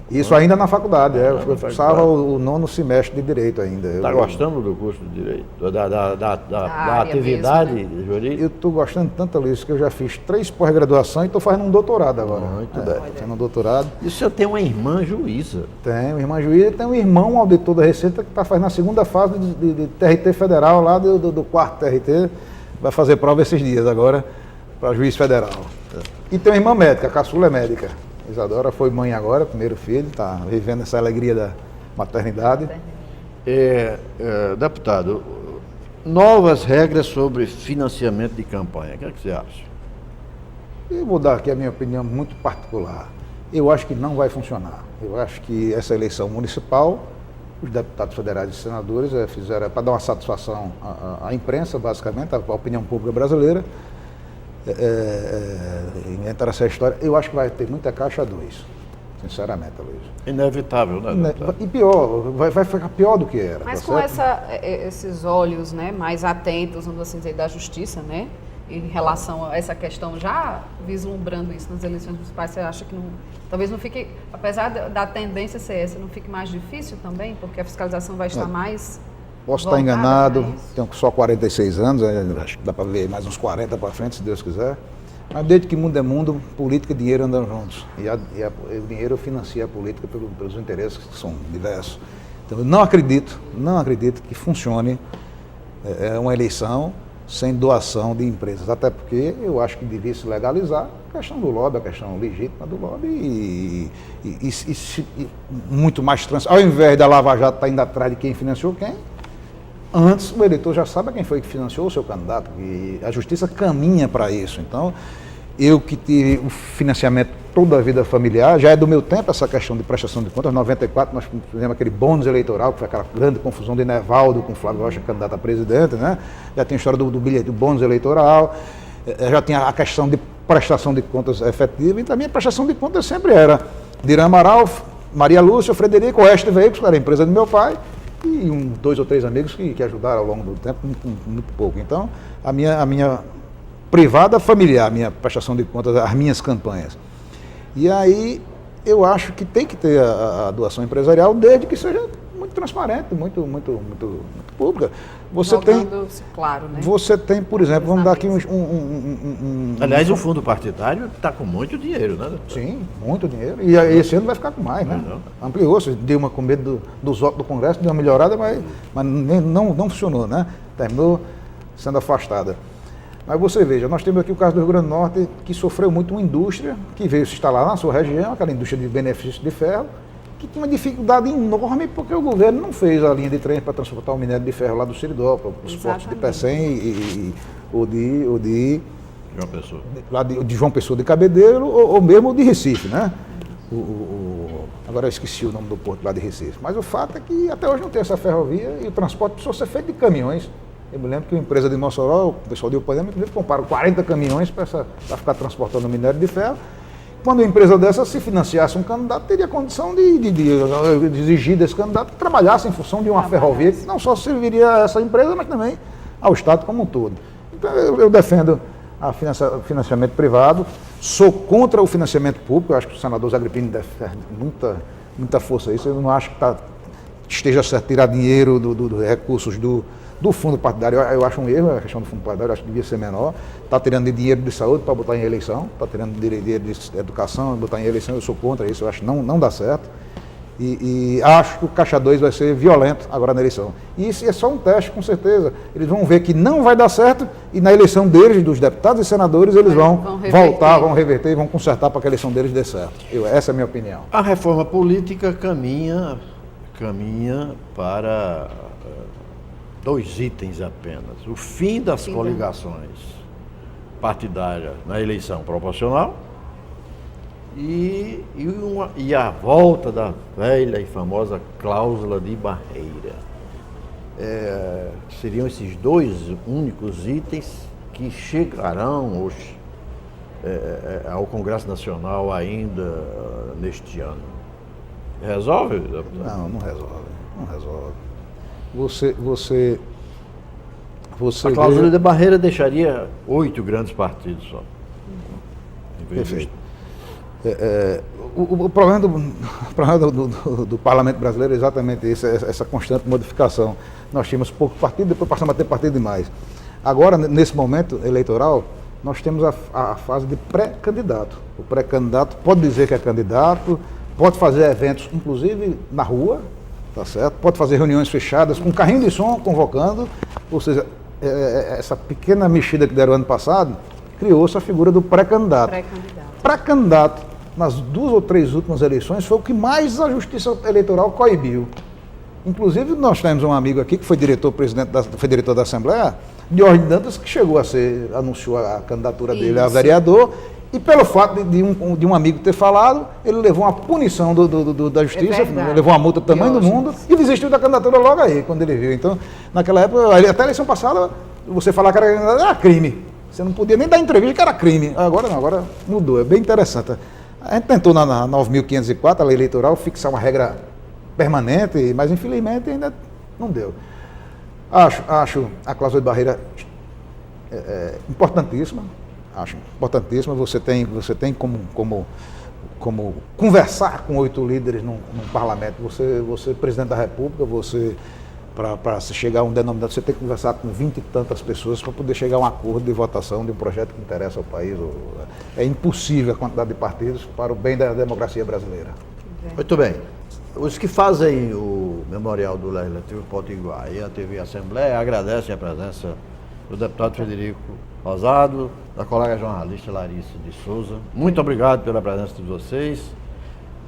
Isso ainda na faculdade, eu cursava o 9º semestre de Direito ainda.
Está gostando do curso de Direito? Da atividade
mesmo, né?
jurídica?
Eu estou gostando tanto, Luiz, que eu já fiz 3 pós-graduações e estou fazendo um doutorado agora.
Muito bem.
Fazendo um doutorado.
E o senhor tem uma irmã juíza?
Tenho, uma irmã juíza, e tem um irmão auditor da Receita que está fazendo a 2ª fase de TRT federal, lá do 4º TRT. Vai fazer prova esses dias agora, para juiz federal. E tem uma irmã médica, a caçula é médica. Isadora foi mãe agora, primeiro filho, está vivendo essa alegria da maternidade.
Deputado, novas regras sobre financiamento de campanha, o que é que você acha?
Eu vou dar aqui a minha opinião muito particular. Eu acho que não vai funcionar. Eu acho que essa eleição municipal, os deputados federais e senadores fizeram para dar uma satisfação à imprensa, basicamente, à opinião pública brasileira. Inventaram essa história. Eu acho que vai ter muita caixa 2, sinceramente, Luiz.
Inevitável, né?
E pior, vai ficar pior do que era.
Mas
tá
com
certo?
esses olhos, né, mais atentos, vamos assim dizer, da justiça, né, em relação a essa questão, já vislumbrando isso nas eleições municipais, você acha que talvez não fique, apesar da tendência ser essa, não fique mais difícil também, porque a fiscalização vai estar mais...
Posso estar enganado, tenho só 46 anos, acho que dá para ver mais uns 40 para frente, se Deus quiser. Mas desde que mundo é mundo, política e dinheiro andam juntos. E o dinheiro financia a política pelos interesses que são diversos. Então eu não acredito que funcione uma eleição sem doação de empresas. Até porque eu acho que devia se legalizar a questão do lobby, a questão legítima do lobby e muito mais transparente. Ao invés da Lava Jato estar indo atrás de quem financiou quem, antes o eleitor já sabe quem foi que financiou o seu candidato, e a justiça caminha para isso. Então, eu que tive o financiamento toda a vida familiar, já é do meu tempo essa questão de prestação de contas. Em 94 nós fizemos aquele bônus eleitoral, que foi aquela grande confusão de Nevaldo com Flávio Rocha, candidato a presidente, né? Já tem a história do bilhete do bônus eleitoral, já tinha a questão de prestação de contas efetiva, e também a prestação de contas sempre era Dirã Amaral, Maria Lúcia, Frederico, Oeste Veículos, que era a empresa do meu pai, e 2 ou 3 amigos que ajudaram ao longo do tempo, muito pouco. Então, a minha privada familiar, minha prestação de contas, as minhas campanhas. E aí eu acho que tem que ter a doação empresarial, desde que seja muito transparente, muito pública.
Claro, né?
Você tem, por exemplo, vamos dar aqui
Aliás, o fundo partidário está com muito dinheiro, né?
Sim, muito dinheiro. E esse ano vai ficar com mais, né? Ampliou-se, deu uma com medo dos votos do Congresso, deu uma melhorada, mas não funcionou, né? Terminou sendo afastada. Mas você veja, nós temos aqui o caso do Rio Grande do Norte, que sofreu muito uma indústria que veio se instalar na sua região, aquela indústria de benefício de ferro, que tinha uma dificuldade enorme porque o governo não fez a linha de trem para transportar o minério de ferro lá do Seridó, para os portos de Pecém ou de
João Pessoa.
Lá de João Pessoa de Cabedelo ou mesmo de Recife, né? Agora eu esqueci o nome do porto lá de Recife. Mas o fato é que até hoje não tem essa ferrovia e o transporte precisou ser feito de caminhões. Eu me lembro que uma empresa de Mossoró, o pessoal de Upanema, compraram 40 caminhões para ficar transportando o minério de ferro. Quando uma empresa dessa se financiasse um candidato, teria condição de exigir desse candidato que trabalhasse em função de uma ferrovia que não só serviria a essa empresa, mas também ao Estado como um todo. Então eu defendo o financiamento privado, sou contra o financiamento público, eu acho que o senador Zagripini deve ter muita força a isso, eu não acho que esteja certo tirar dinheiro dos recursos do fundo partidário. Eu acho um erro a questão do fundo partidário, eu acho que devia ser menor. Está tirando dinheiro de saúde para botar em eleição, está tirando dinheiro de educação para botar em eleição, eu sou contra isso, eu acho que não dá certo. E acho que o Caixa 2 vai ser violento agora na eleição. E isso é só um teste, com certeza. Eles vão ver que não vai dar certo e na eleição deles, dos deputados e senadores, eles vão voltar, vão reverter e vão consertar para que a eleição deles dê certo. Essa é a minha opinião.
A reforma política caminha para 2 itens apenas. O fim das coligações partidárias na eleição proporcional e a volta da velha e famosa cláusula de barreira. Seriam esses 2 únicos itens que chegarão hoje ao Congresso Nacional ainda neste ano. Resolve?
Não resolve. Você
a cláusula de barreira deixaria 8 grandes partidos só.
Perfeito. O problema do parlamento brasileiro é exatamente isso, essa constante modificação. Nós tínhamos pouco partido, depois passamos a ter partido demais. Agora, nesse momento eleitoral, nós temos a fase de pré-candidato. O pré-candidato pode dizer que é candidato, pode fazer eventos, inclusive na rua, tá certo? Pode fazer reuniões fechadas com carrinho de som convocando, ou seja, essa pequena mexida que deram ano passado, criou-se a figura do pré-candidato. Pré-candidato, nas 2 ou 3 últimas eleições, foi o que mais a Justiça Eleitoral coibiu. Inclusive, nós temos um amigo aqui que foi diretor da Assembleia, Diógenes Dantas, que anunciou a candidatura dele a vereador, e pelo fato de um amigo ter falado, ele levou uma punição da Justiça, levou uma multa do tamanho do mundo e desistiu da candidatura logo aí, quando ele viu. Então, naquela época, até a eleição passada, você falar que era crime. Você não podia nem dar entrevista que era crime. Agora não, agora mudou, é bem interessante. A gente tentou na 9.504, a lei eleitoral, fixar uma regra permanente, mas infelizmente ainda não deu. Acho a cláusula de barreira importantíssima. Acho importantíssima. Você tem como conversar com 8 líderes num parlamento. Você presidente da República, para se chegar a um denominador, você tem que conversar com 20 e tantas pessoas para poder chegar a um acordo de votação de um projeto que interessa ao país. É impossível a quantidade de partidos para o bem da democracia brasileira.
Muito bem. Os que fazem o memorial do Legislativo Potiguar e a TV Assembleia agradecem a presença do deputado Frederico Rosado, da colega jornalista Larissa de Souza. Muito obrigado pela presença de vocês.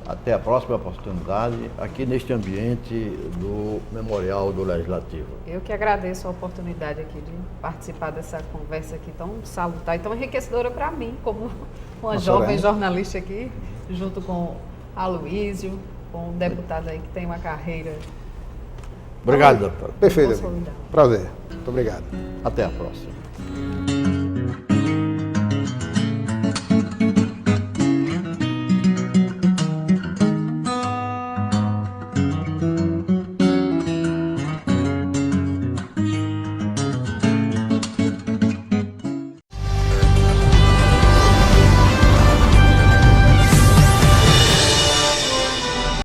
Até a próxima oportunidade aqui neste ambiente do Memorial do Legislativo.
Eu que agradeço a oportunidade aqui de participar dessa conversa aqui tão salutar e tão enriquecedora para mim, como uma jovem jornalista aqui, junto com Aloísio, com um deputado aí que tem uma carreira.
Obrigado, doutor.
Perfeito. Prazer. Muito obrigado.
Até a próxima.